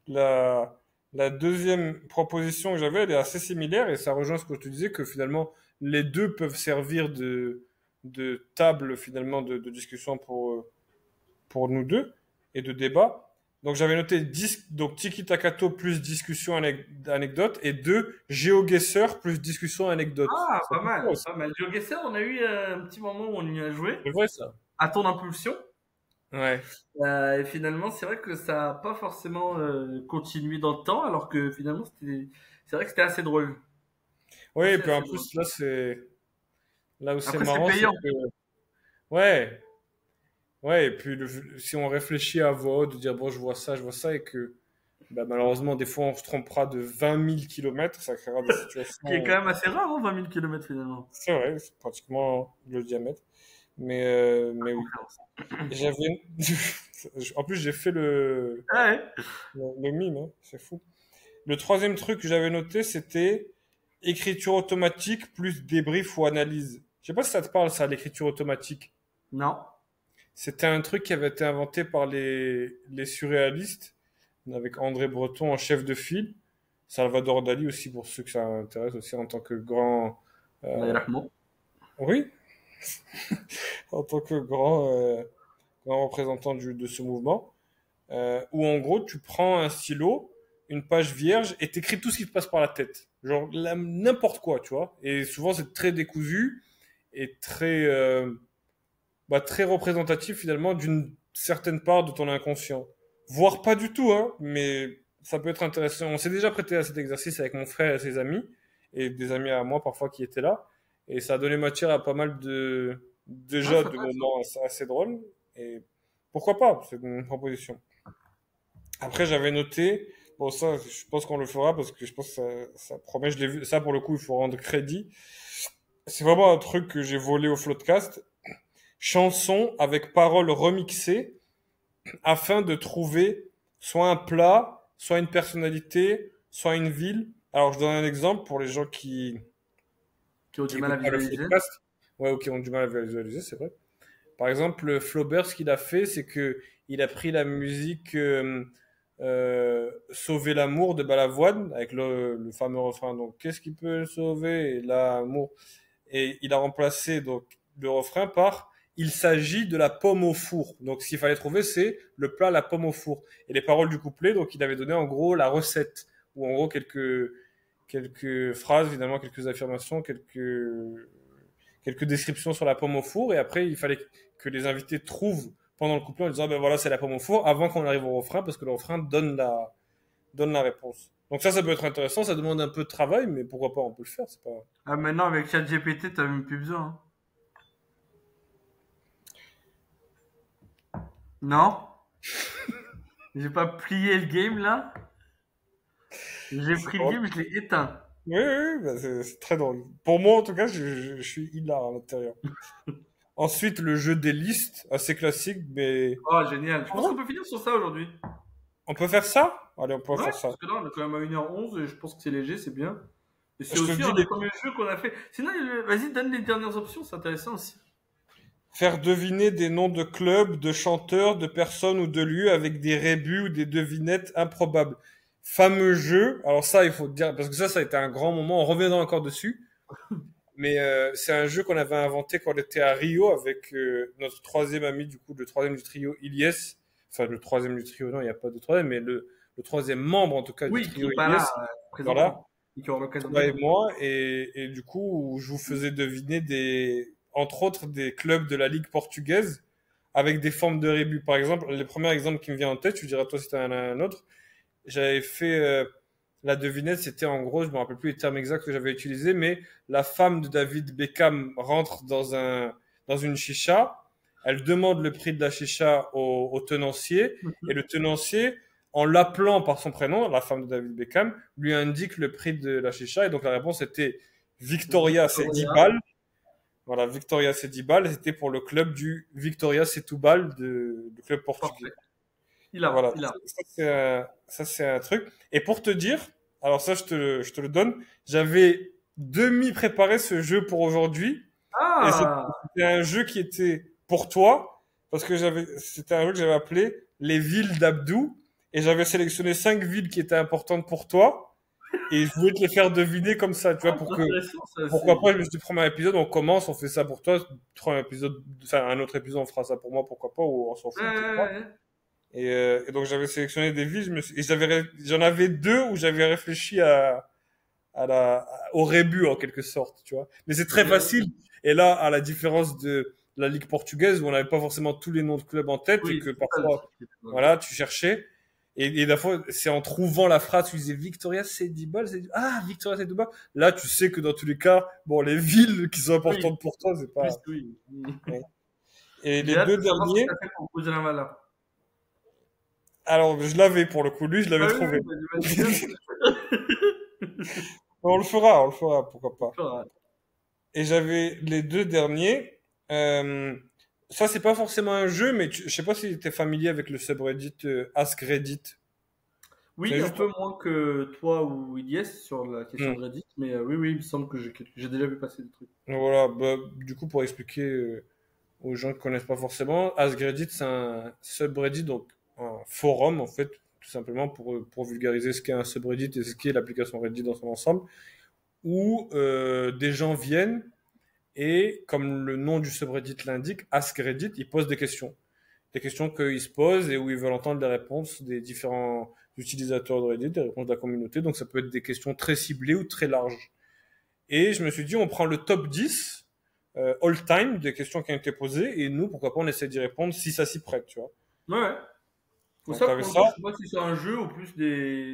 S1: la, la deuxième proposition que j'avais, elle est assez similaire et ça rejoint ce que tu disais que finalement, les deux peuvent servir de table finalement de discussion pour nous deux et de débat. Donc j'avais noté 10, donc Tiki Takato plus discussion anecdote et 2 GeoGuessr plus discussion anecdote.
S2: Ah,
S1: Ça
S2: pas
S1: peut faire
S2: mal,
S1: aussi.
S2: pas mal. GeoGuessr, on a eu un petit moment où on y a joué,
S1: C'est vrai ça.
S2: à ton impulsion.
S1: Ouais.
S2: Et finalement, c'est vrai que ça n'a pas forcément continué dans le temps, alors que finalement, c'est vrai que c'était assez drôle.
S1: Oui, et puis en
S2: Assez drôle.
S1: plus là où c'est
S2: Après, c'est
S1: marrant, c'est
S2: payant.
S1: que ouais, ouais, et puis si on réfléchit à voix haute, de dire bon, je vois ça, et que bah, malheureusement, des fois, on se trompera de 20 000 kilomètres, ça créera des
S2: Ce qui est
S1: situations.
S2: quand même assez rare, hein, 20 000 kilomètres finalement.
S1: C'est vrai, c'est pratiquement le diamètre. Mais oui.
S2: Confiance.
S1: Et j'avais. En plus, j'ai fait
S2: Ah ouais.
S1: le mime, hein, c'est fou. Le troisième truc que j'avais noté, c'était écriture automatique plus débrief ou analyse. Je sais pas si ça te parle, ça, l'écriture automatique.
S2: Non.
S1: C'était un truc qui avait été inventé par les surréalistes, avec André Breton en chef de file, Salvador Dali aussi, pour ceux que ça intéresse aussi en tant que grand,
S2: Allah
S1: euh,
S2: yarhamou.
S1: oui, en tant que grand représentant de ce mouvement, où en gros, tu prends un stylo, une page vierge, et t'écris tout ce qui te passe par la tête. Genre, n'importe quoi, tu vois. Et souvent, c'est très décousu et très représentatif finalement d'une certaine part de ton inconscient. Voire pas du tout, hein, mais ça peut être intéressant. On s'est déjà prêté à cet exercice avec mon frère et ses amis, et des amis à moi parfois qui étaient là, et ça a donné matière à pas mal
S2: Ah,
S1: déjà
S2: c'est
S1: de
S2: intéressant.
S1: moments assez drôles. Et pourquoi pas? C'est une proposition. Après, j'avais noté, bon, ça, je pense qu'on le fera parce que je pense que ça promet, je l'ai vu, ça, pour le coup, il faut rendre crédit. C'est vraiment un truc que j'ai volé au Floodcast. Chanson avec paroles remixées afin de trouver soit un plat, soit une personnalité, soit une ville. Alors, je donne un exemple pour les gens
S2: Qui ont
S1: qui
S2: du mal à
S1: écoutent pas le
S2: visualiser.
S1: Floodcast. Ouais, ou qui ont du mal à visualiser, c'est vrai. Par exemple, Flaubert, ce qu'il a fait, c'est que il a pris la musique Sauver l'amour de Balavoine avec le fameux refrain. Donc, qu'est-ce qui peut sauver l'amour? Et il a remplacé donc le refrain par Il s'agit de la pomme au four. Donc, ce qu'il fallait trouver, c'est le plat la pomme au four. Et les paroles du couplet, donc il avait donné en gros la recette ou en gros quelques phrases, évidemment, quelques affirmations, quelques descriptions sur la pomme au four, et après, il fallait que les invités trouvent pendant le couplet en disant, ben voilà, c'est la pomme au four, avant qu'on arrive au refrain, parce que le refrain donne la réponse. Donc ça peut être intéressant, ça demande un peu de travail, mais pourquoi pas, on peut le faire, c'est pas...
S2: Ah, maintenant, avec ChatGPT, t'as même plus besoin. Hein. Non? J'ai pas plié le game, là. J'ai
S1: C'est
S2: pris le
S1: drôle.
S2: game, je l'ai éteint.
S1: Oui, oui, oui, bah, c'est très drôle. Pour moi, en tout cas, je suis hilar à l'intérieur. Ensuite, le jeu des listes, assez classique, mais
S2: Oh, génial. Je pense qu'on peut finir sur ça aujourd'hui.
S1: on peut faire ça? Allez, on peut
S2: Ouais,
S1: faire ça.
S2: parce que là, on est quand même à 1h11 et je pense que c'est léger, c'est bien. Et c'est
S1: Je te
S2: aussi
S1: dis,
S2: un des premiers jeux qu'on a fait. Sinon, vas-y, donne les dernières options, c'est intéressant aussi.
S1: faire deviner des noms de clubs, de chanteurs, de personnes ou de lieux avec des rébus ou des devinettes improbables. Fameux jeu. Alors ça, il faut dire, parce que ça a été un grand moment. On reviendra encore dessus. Mais c'est un jeu qu'on avait inventé quand on était à Rio avec notre troisième ami, du coup, le troisième du trio, Ilyes. Enfin, le troisième du trio, non, il n'y a pas de troisième, mais le troisième membre, en tout cas, du
S2: Oui, qui
S1: trio
S2: est pas là,
S1: Ilyes. Voilà,
S2: présentement. Et qui aura l'occasion
S1: toi et
S2: d'être.
S1: moi, et du coup, je vous faisais deviner entre autres, des clubs de la Ligue portugaise avec des formes de rébus. Par exemple, le premier exemple qui me vient en tête, tu diras toi si tu as un autre, j'avais fait la devinette, c'était en gros, je me rappelle plus les termes exacts que j'avais utilisés, mais la femme de David Beckham rentre dans une chicha, elle demande le prix de la chicha au tenancier, et le tenancier, en l'appelant par son prénom, la femme de David Beckham, lui indique le prix de la chicha, et donc la réponse était Victoria, c'est 10
S2: Victoria.
S1: balles. Voilà, Victoria Setúbal, c'était pour le club du Victoria Setúbal du club portugais.
S2: Parfait. Il a,
S1: Voilà,
S2: il a.
S1: ça c'est un truc. Et pour te dire, alors ça je te le donne, j'avais demi-préparé ce jeu pour aujourd'hui, et
S2: Ah!
S1: c'était un jeu qui était pour toi, parce que c'était un jeu que j'avais appelé Les villes d'Abdou, et j'avais sélectionné 5 villes qui étaient importantes pour toi, et je voulais te les faire deviner comme ça, tu vois,
S2: Ah, c'est intéressant, ça,
S1: pourquoi
S2: c'est.
S1: pas, je me suis dit, premier épisode, on commence, on fait ça pour toi. Premier épisode, enfin, un autre épisode, on fera ça pour moi, pourquoi pas, ou on s'en fout, peut-être pas.
S2: Ouais.
S1: Et donc, j'avais sélectionné des villes, et j'en avais deux où j'avais réfléchi au rébut, en quelque sorte, tu vois. Mais c'est très facile. Et là, à la différence de la Ligue portugaise, où on n'avait pas forcément tous les noms de clubs en tête, et
S2: Oui,
S1: que
S2: c'est ça le
S1: parfois,
S2: truc.
S1: voilà, tu cherchais. Et des fois, c'est en trouvant la phrase, tu disais Victoria Setúbal, ah, Victoria Setúbal. Là, tu sais que dans tous les cas, bon, les villes qui sont
S2: Oui,
S1: importantes pour toi, c'est pas,
S2: plus, oui.
S1: ouais. Et les
S2: J'ai hâte
S1: deux
S2: de savoir ce que
S1: derniers,
S2: t'as fait pour poser la valeur.
S1: alors, je l'avais pour le coup, lui, je l'avais
S2: Ah oui, oui,
S1: trouvé.
S2: bah, j'imagine bien.
S1: On le fera, pourquoi pas.
S2: Ah,
S1: Et j'avais les deux derniers, euh, ça, c'est pas forcément un jeu, mais je sais pas si tu es familier avec le subreddit Ask Reddit. C'est
S2: oui, un
S1: juste,
S2: peu moins que toi ou Ilyes sur la question
S1: hmm.
S2: de Reddit, mais oui, oui, il me semble que j'ai déjà vu passer des trucs.
S1: Voilà, bah, du coup, pour expliquer aux gens qui connaissent pas forcément, AskReddit, c'est un subreddit, donc un forum, en fait, tout simplement pour vulgariser ce qu'est un subreddit et ce qu'est l'application Reddit dans son ensemble, où des gens viennent et, comme le nom du subreddit l'indique, AskReddit, ils posent des questions. Des questions qu'ils se posent et où ils veulent entendre les réponses des différents utilisateurs de Reddit, des réponses de la communauté. Donc ça peut être des questions très ciblées ou très larges. Et je me suis dit, on prend le top 10 all time des questions qui ont été posées et nous, pourquoi pas, on essaie d'y répondre si ça s'y prête, tu vois.
S2: Ouais, ouais. Pour
S1: Donc
S2: ça,
S1: t'avais
S2: pour le
S1: ça.
S2: coup, je sais pas si c'est un jeu ou plus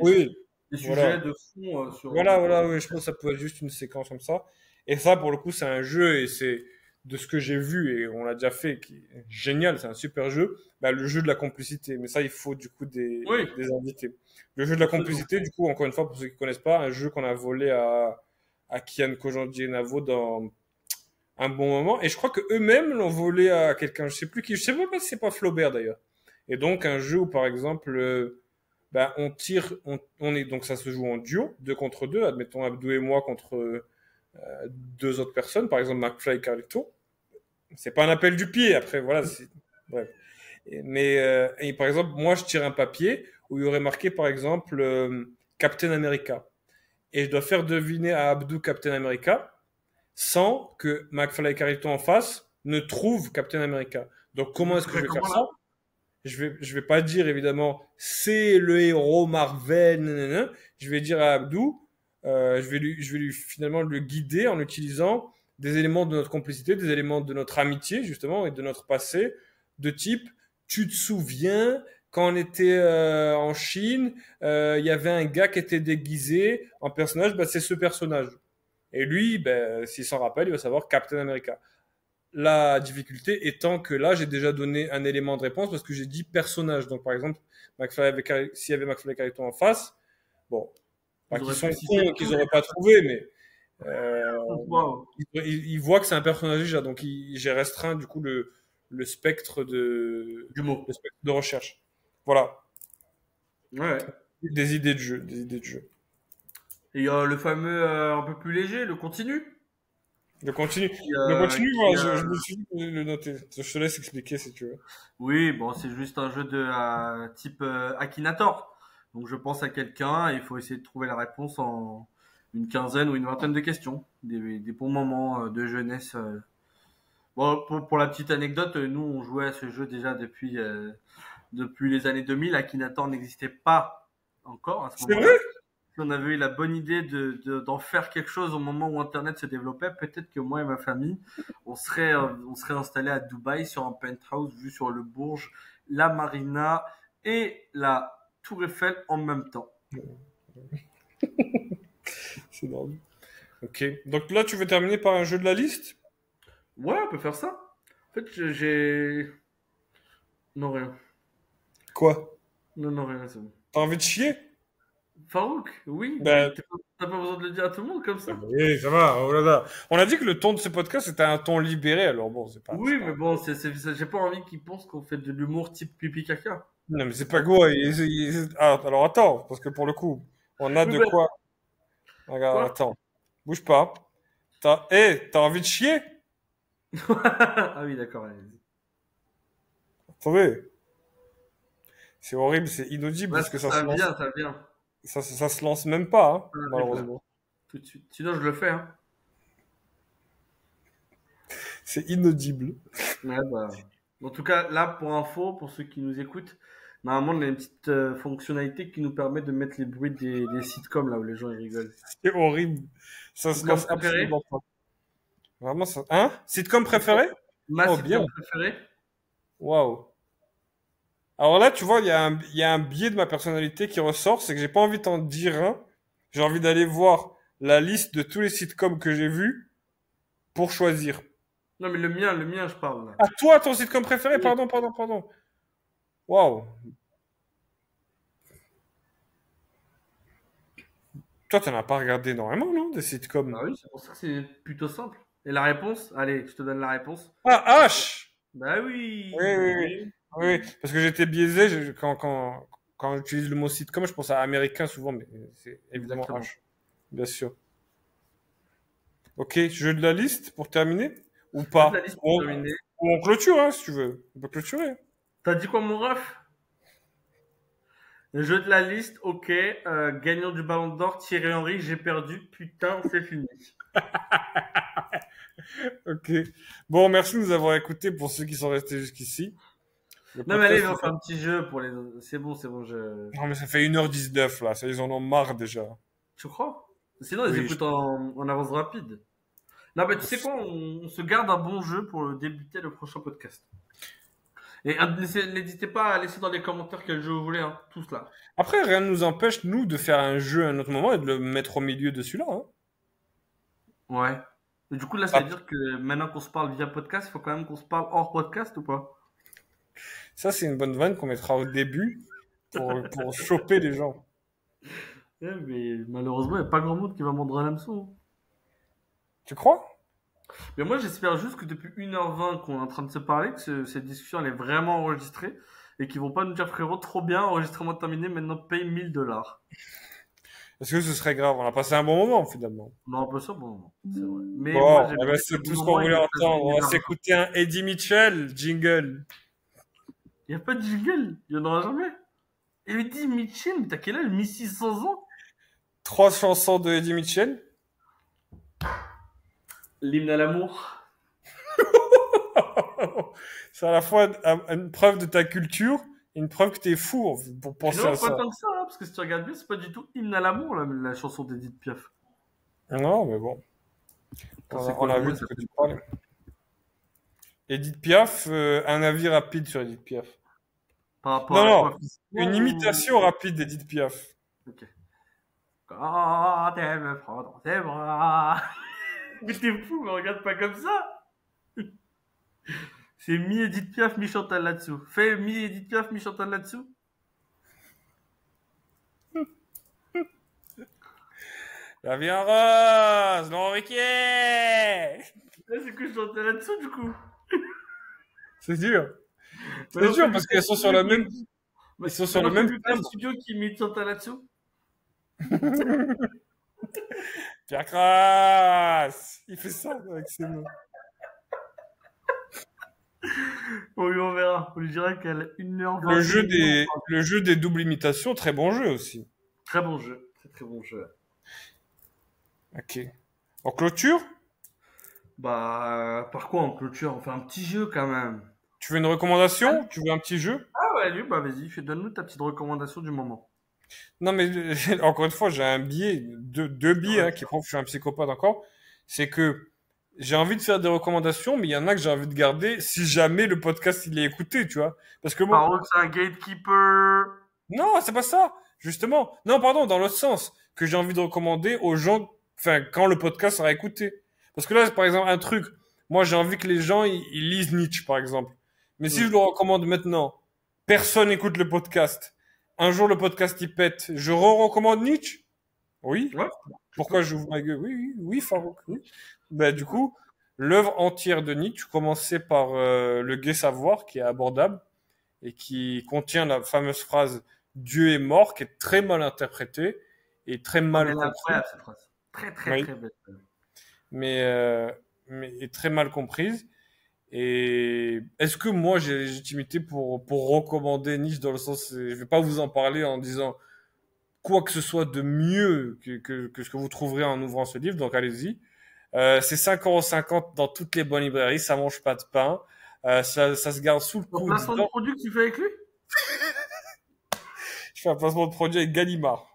S1: Oui,
S2: des
S1: voilà.
S2: sujets de fond sur.
S1: Voilà, oui, je pense que ça peut être juste une séquence comme ça. Et ça, pour le coup, c'est un jeu et de ce que j'ai vu et on l'a déjà fait, qui est génial, c'est un super jeu, bah, le jeu de la complicité. Mais ça, il faut du coup
S2: Oui,
S1: des invités. Le jeu de la
S2: absolument.
S1: complicité, du coup, encore une fois, pour ceux qui connaissent pas, un jeu qu'on a volé à Kian Kojandi et Navo dans un bon moment. Et je crois que eux-mêmes l'ont volé à quelqu'un, je sais plus qui, je sais même pas si c'est pas Flaubert d'ailleurs. Et donc, un jeu où, par exemple, bah, on tire, on est, donc ça se joue en duo, deux contre deux, admettons Abdou et moi contre deux autres personnes, par exemple McFly et Carlito. C'est pas un appel du pied, après, voilà, bref. Mais par exemple, moi, je tire un papier où il y aurait marqué, par exemple, Captain America. Et je dois faire deviner à Abdou Captain America sans que McFly et Carlito en face ne trouvent Captain America. Donc,
S2: Vous
S1: comment est-ce que je
S2: ferez
S1: vais faire
S2: comment
S1: ça?
S2: là?
S1: Je vais pas dire évidemment c'est le héros Marvel, nanana. Je vais dire à Abdou, je vais lui finalement le guider en utilisant des éléments de notre complicité, des éléments de notre amitié justement et de notre passé, de type tu te souviens quand on était en Chine, il y avait un gars qui était déguisé en personnage, bah, c'est ce personnage. Et lui, ben, s'il s'en rappelle, il va savoir Captain America. La difficulté étant que là, j'ai déjà donné un élément de réponse parce que j'ai dit personnage. Donc, par exemple, s'il y avait McFly et Carlito en face, bon, pas
S2: Vous
S1: qu'ils
S2: aurez
S1: sont
S2: pu
S1: cons,
S2: citer
S1: qu'ils
S2: tous
S1: n'auraient
S2: les
S1: pas
S2: personnes.
S1: trouvé, mais euh,
S2: Waouh.
S1: ils voient que c'est un personnage déjà. Donc, j'ai restreint du coup le spectre
S2: Du mot.
S1: le spectre de recherche. Voilà,
S2: Ouais.
S1: des idées de jeu, des idées de jeu.
S2: Et le fameux un peu plus léger, le continu,
S1: Je continue.
S2: qui,
S1: Je
S2: euh,
S1: continue,
S2: qui
S1: voilà,
S2: euh,
S1: je me suis dit de le noter. Je te laisse expliquer si tu veux.
S2: oui, bon, c'est juste un jeu de type Akinator. Donc je pense à quelqu'un et il faut essayer de trouver la réponse en une quinzaine ou une vingtaine de questions, des bons moments de jeunesse. Bon, pour la petite anecdote, nous on jouait à ce jeu déjà depuis les années 2000. Akinator n'existait pas encore à ce
S1: C'est vrai?
S2: moment-là. Si on avait eu la bonne idée d'en faire quelque chose au moment où Internet se développait, peut-être que moi et ma famille, on serait installé à Dubaï sur un penthouse vu sur le Bourge, la marina et la Tour Eiffel en même temps.
S1: C'est drôle. Ok. Donc là, tu veux terminer par un jeu de la liste?
S2: Ouais, on peut faire ça. En fait, j'ai... Non, rien.
S1: Quoi?
S2: Non, non, rien, c'est bon.
S1: T'as envie de chier?
S2: Farouk, oui, mais
S1: Ben,
S2: t'as pas besoin de le dire à tout le monde comme ça.
S1: oui, ça va. Oh là là. On a dit que le ton de ce podcast c'était un ton libéré, alors bon, c'est
S2: Oui, mais
S1: pas.
S2: bon, j'ai pas envie qu'ils pensent qu'on fait de l'humour type pipi caca.
S1: Non, mais c'est pas quoi. Ah, alors attends, parce que pour le coup, on a
S2: Oui,
S1: de
S2: bah,
S1: quoi. Regarde,
S2: quoi?
S1: attends. Bouge pas. T'as envie de chier?
S2: Ah oui, d'accord, allez-y.
S1: Attendez. C'est horrible, c'est inaudible
S2: Ouais,
S1: parce que ça se lance.
S2: ça vient.
S1: Ça se lance même pas, hein,
S2: Ça arrive là,
S1: malheureusement.
S2: tout de suite. Sinon, je le fais, hein.
S1: C'est inaudible.
S2: Ouais, bah. En tout cas, là, pour info, pour ceux qui nous écoutent, normalement, on a une petite fonctionnalité qui nous permet de mettre les bruits des sitcoms là où les gens ils rigolent.
S1: C'est horrible. Ça se
S2: Sitcom
S1: lance
S2: préféré?
S1: absolument pas. Vraiment, ça. Hein? Sitcom préféré?
S2: Ma
S1: Oh, bien.
S2: sitcom préférée?
S1: Waouh. Alors là, tu vois, il y a un biais de ma personnalité qui ressort, c'est que j'ai pas envie de t'en dire un. J'ai envie d'aller voir la liste de tous les sitcoms que j'ai vus pour choisir.
S2: Non, mais le mien, je parle là.
S1: Ah, toi, ton sitcom préféré?
S2: Oui.
S1: Pardon. Waouh. Toi, t'en as pas regardé énormément, non, des sitcoms?
S2: Bah oui, c'est pour ça que c'est plutôt simple. Et la réponse? Allez, je te donne la réponse.
S1: Ah, H!
S2: Bah
S1: Oui, oui, oui.
S2: oui.
S1: Oui, parce que j'étais biaisé, quand j'utilise le mot sitcom, je pense à américain souvent, mais c'est évidemment
S2: Exactement.
S1: H, bien sûr. Ok, jeu de la liste pour terminer? Ou
S2: Je te la
S1: pas?
S2: liste pour terminer.
S1: Ou on clôture, hein, si tu veux. On peut clôturer.
S2: T'as dit quoi, mon ref? Le jeu de la liste, ok. Gagnant du Ballon d'Or, Thierry Henry, j'ai perdu. Putain, c'est fini.
S1: Ok. Bon, merci de nous avoir écoutés pour ceux qui sont restés jusqu'ici. Le
S2: Non, mais allez,
S1: podcast,
S2: on fait un petit jeu pour les. C'est bon, je.
S1: non, mais ça fait 1h19 là. Ça, ils en ont marre déjà.
S2: Tu crois? Sinon, ils
S1: Oui.
S2: écoutent en avance rapide. Non, mais tu sais quoi, on se garde un bon jeu pour débuter le prochain podcast. Et n'hésitez pas à laisser dans les commentaires quel jeu vous voulez, hein, tous là.
S1: Après, rien ne nous empêche, nous, de faire un jeu à un autre moment et de le mettre au milieu de celui-là, hein.
S2: Ouais. Et du coup, là, ça
S1: Ah,
S2: veut dire que maintenant qu'on se parle via podcast, il faut quand même qu'on se parle hors podcast ou pas?
S1: ça, c'est une bonne vanne qu'on mettra au début pour choper les gens.
S2: Mais malheureusement, il n'y a pas grand monde qui va mordre à l'hameçon.
S1: Tu crois?
S2: Mais moi, j'espère juste que depuis 1h20 qu'on est en train de se parler, que cette discussion elle est vraiment enregistrée et qu'ils vont pas nous dire frérot, trop bien, enregistrement terminé, maintenant paye 1000 $.
S1: Est-ce que ce serait grave? On a passé un bon moment, finalement.
S2: Non, pas ça, bon, c'est vrai. Mais moi,
S1: Bon, eh ben,
S2: j'aimerais que
S1: c'est
S2: le
S1: tout ce qu'on
S2: moment, il
S1: voulait
S2: me fasse
S1: entendre. On
S2: gagner de
S1: va
S2: l'argent.
S1: s'écouter un Eddie Mitchell, jingle.
S2: Il n'y a pas de jingle, il n'y en aura jamais. Et il dit, Mitchell, mais t'as quel âge? 1600 ans?
S1: 3 chansons de Eddie Mitchell.
S2: L'hymne à l'amour.
S1: C'est à la fois une preuve de ta culture et une preuve que t'es fou en fait, pour penser à
S2: Finalement, pas
S1: ça.
S2: tant que ça, hein, parce que si tu regardes bien, c'est pas du tout hymne à l'amour, la chanson d'Edith Piaf.
S1: Non, mais bon,
S2: Attends, c'est
S1: on
S2: quoi
S1: a
S2: le
S1: vu
S2: mot,
S1: de
S2: ça
S1: ce que
S2: s'appelle
S1: tu parlais. Edith Piaf, un avis rapide sur Edith Piaf.
S2: par rapport
S1: Non,
S2: à
S1: non,
S2: quoi physiquement
S1: une
S2: ou...
S1: imitation rapide d'Edith Piaf.
S2: Ok. Quand elle me prend dans tes bras. Mais t'es fou, me regarde pas comme ça. C'est mi Edith Piaf, mi Chantal là-dessous. Fais mi Edith Piaf, mi Chantal là-dessous.
S1: La vie en rose, Laurent Ruquier.
S2: Là, c'est que Chantal là-dessous, du coup.
S1: C'est dur.
S2: Mais
S1: C'est
S2: on
S1: dur
S2: connaît
S1: parce
S2: pas le
S1: qu'ils sont sur
S2: studio
S1: le
S2: qui
S1: même,
S2: imite.
S1: ils sont sur le
S2: Maintenant,
S1: même
S2: connais pas le
S1: timbre.
S2: studio qui imite Chantal là-dessous.
S1: Pierre Crasse. Il fait ça avec ses mains.
S2: On verra. On lui dira qu'elle a 1h20.
S1: Le jeu des doubles imitations, très bon jeu aussi.
S2: Très bon jeu. Très très bon jeu.
S1: Ok. En clôture,
S2: Bah, par quoi en clôture? On fait un petit jeu quand même.
S1: tu veux une recommandation? Tu veux un petit jeu?
S2: Ah ouais, lui, bah vas-y, donne-nous ta petite recommandation du moment.
S1: Non, mais encore une fois, j'ai un biais, deux biais,
S2: Ouais.
S1: hein, qui prouvent que je suis un psychopathe encore. C'est que j'ai envie de faire des recommandations, mais il y en a que j'ai envie de garder si jamais le podcast il est écouté, tu vois. Parce que moi,
S2: Par c'est un gatekeeper.
S1: non, c'est pas ça, justement. Non, pardon, dans l'autre sens, que j'ai envie de recommander aux gens, enfin, quand le podcast sera écouté. Parce que là, c'est par exemple un truc, moi j'ai envie que les gens ils lisent Nietzsche, par exemple. Mais si je le recommande maintenant, personne n'écoute le podcast. Un jour le podcast il pète, je recommande Nietzsche? Oui.
S2: Ouais, tu
S1: Pourquoi
S2: peux.
S1: j'ouvre ma gueule? Oui, oui, oui, Farouk, oui. Ben, du coup, l'œuvre entière de Nietzsche, commençait par Le Gai Savoir, qui est abordable et qui contient la fameuse phrase Dieu est mort, qui est très mal interprétée et très
S2: Ah, mais
S1: mal
S2: elle est
S1: comprise,
S2: incroyable cette phrase. Très très
S1: oui,
S2: très belle.
S1: mais, euh, mais est très mal comprise. Et est-ce que moi j'ai légitimité pour recommander Nietzsche dans le sens, je vais pas vous en parler en disant quoi que ce soit de mieux que ce que vous trouverez en ouvrant ce livre, donc allez-y. C'est 5,50 € dans toutes les bonnes librairies, ça mange pas de pain, ça se garde sous le
S2: Ton
S1: coude.
S2: placement de produit que tu fais avec lui?
S1: Je fais un placement de produit avec Gallimard.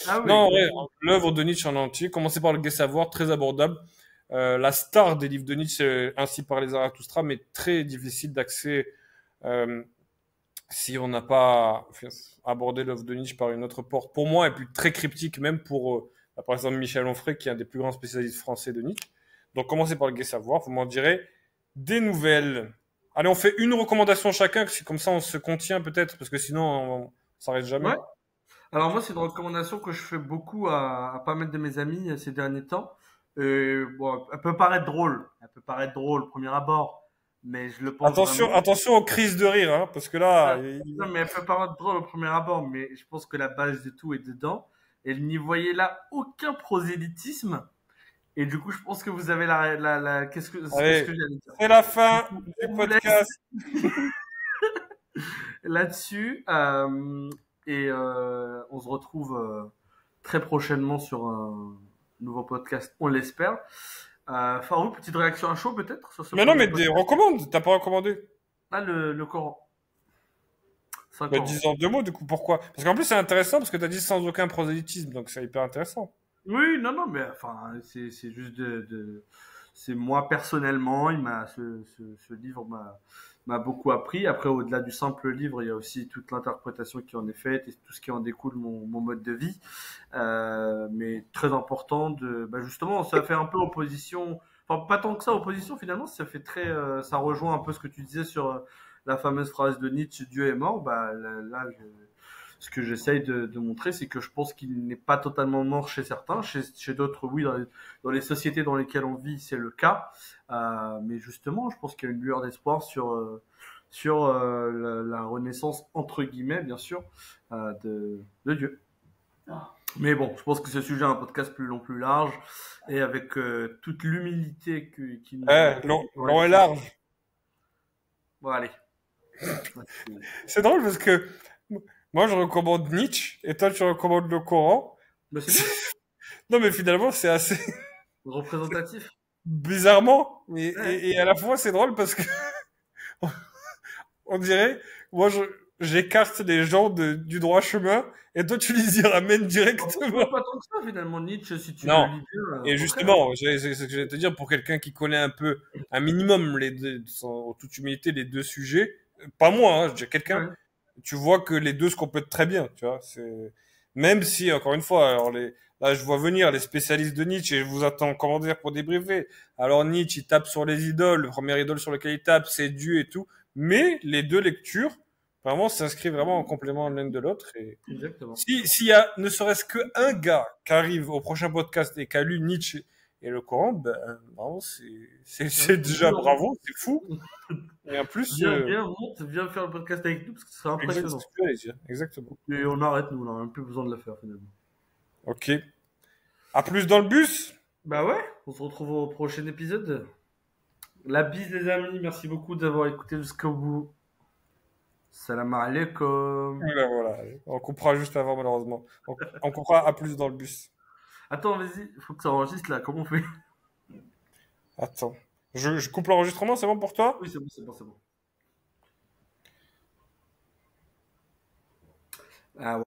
S2: Ah
S1: Non,
S2: oui,
S1: en vrai,
S2: Gallimard.
S1: l'œuvre de Nietzsche en entier, commencez par le Gai Savoir, très abordable. La star des livres de Nietzsche, c'est Ainsi par les Zarathustra, mais très difficile d'accès euh, si on n'a pas abordé l'œuvre de Nietzsche par une autre porte. Pour moi, et puis très cryptique, même pour, par exemple, Michel Onfray, qui est un des plus grands spécialistes français de Nietzsche. Donc, commencez par le Gai Savoir, vous m'en direz des nouvelles. Allez, on fait une recommandation chacun, comme ça on se contient peut-être, parce que sinon on s'arrête jamais.
S2: Ouais. Alors moi, c'est une recommandation que je fais beaucoup à pas mal de mes amis ces derniers temps. Bon, elle peut paraître drôle. Elle peut paraître drôle au premier abord. Mais je le pense
S1: Attention,
S2: vraiment.
S1: attention aux crises de rire, hein, parce que là,
S2: Non, mais elle peut paraître drôle au premier abord. Mais je pense que la base de tout est dedans. Et n'y voyez là aucun prosélytisme. Et du coup, je pense que vous avez qu'est-ce
S1: allez,
S2: que j'allais dire?
S1: c'est la fin
S2: On
S1: du
S2: vous laisse
S1: podcast.
S2: là-dessus. On se retrouve très prochainement sur un nouveau podcast, on l'espère. Farouk, petite réaction à chaud peut-être sur ce
S1: Mais non,
S2: premier
S1: mais des
S2: podcast.
S1: recommande, t'as pas recommandé.
S2: Ah, le Coran. C'est un
S1: Bah,
S2: Coran.
S1: dis en deux mots, du coup, pourquoi? Parce qu'en plus, c'est intéressant, parce que t'as dit sans aucun prosélytisme, donc c'est hyper intéressant.
S2: Oui, non, non, mais enfin, c'est juste c'est moi personnellement, ce livre m'a beaucoup appris. Après, au-delà du simple livre, il y a aussi toute l'interprétation qui en est faite et tout ce qui en découle mon mode de vie. Mais très important justement, ça fait un peu opposition. pas tant que ça opposition finalement, ça fait très, ça rejoint un peu ce que tu disais sur la fameuse phrase de Nietzsche, Dieu est mort. Bah là, ce que j'essaye de montrer, c'est que je pense qu'il n'est pas totalement mort chez certains, chez d'autres, oui, dans les sociétés dans lesquelles on vit, c'est le cas. Mais justement, je pense qu'il y a une lueur d'espoir sur la renaissance entre guillemets, bien sûr, de Dieu. Mais bon, je pense que ce sujet est un podcast plus long, plus large, et avec toute l'humilité qui nous
S1: Long et large.
S2: Bon, allez.
S1: C'est drôle parce que moi, je recommande Nietzsche et toi, tu recommandes le Coran.
S2: Mais c'est bien.
S1: Non, mais finalement, c'est assez
S2: Représentatif.
S1: bizarrement,
S2: Ouais.
S1: et à la fois, c'est drôle parce que on dirait, moi, j'écarte les gens du droit chemin et toi, tu les y ramènes directement.
S2: Pas tant que ça, finalement, Nietzsche, si tu
S1: Non.
S2: le lis bien.
S1: Et
S2: Au contraire.
S1: justement, c'est ce que j'allais te dire, pour quelqu'un qui connaît un peu, un minimum, les deux, en toute humilité, les deux sujets, pas moi, hein, je dis quelqu'un,
S2: Ouais.
S1: tu vois que les deux se complètent très bien, tu vois. Même si, encore une fois, alors là, je vois venir les spécialistes de Nietzsche et je vous attends en commentaire pour débriefer. Alors Nietzsche, il tape sur les idoles, le premier idole sur lequel il tape, c'est Dieu et tout. Mais les deux lectures, vraiment, s'inscrivent vraiment en complément l'une de l'autre. Et
S2: Exactement.
S1: s'il y a ne serait-ce qu'un gars qui arrive au prochain podcast et qui a lu Nietzsche et le Coran, ben, vraiment, c'est déjà bravo, c'est fou. Et en plus,
S2: Viens faire le podcast avec nous parce que ce sera
S1: exact,
S2: impressionnant.
S1: c'est ce que j'allais dire, exactement.
S2: Et on arrête, nous, on n'a même plus besoin de le faire finalement.
S1: Ok. À plus dans le bus.
S2: Bah ouais, on se retrouve au prochain épisode. La bise, les amis, merci beaucoup d'avoir écouté jusqu'au bout. Salam alaikum.
S1: Ben voilà, on coupera juste avant, malheureusement. On coupera à plus dans le bus.
S2: Attends, vas-y, faut que ça enregistre là, comment on fait?
S1: Attends. Je coupe l'enregistrement, c'est bon pour toi?
S2: Oui, c'est bon, c'est bon, c'est bon. Ah ouais.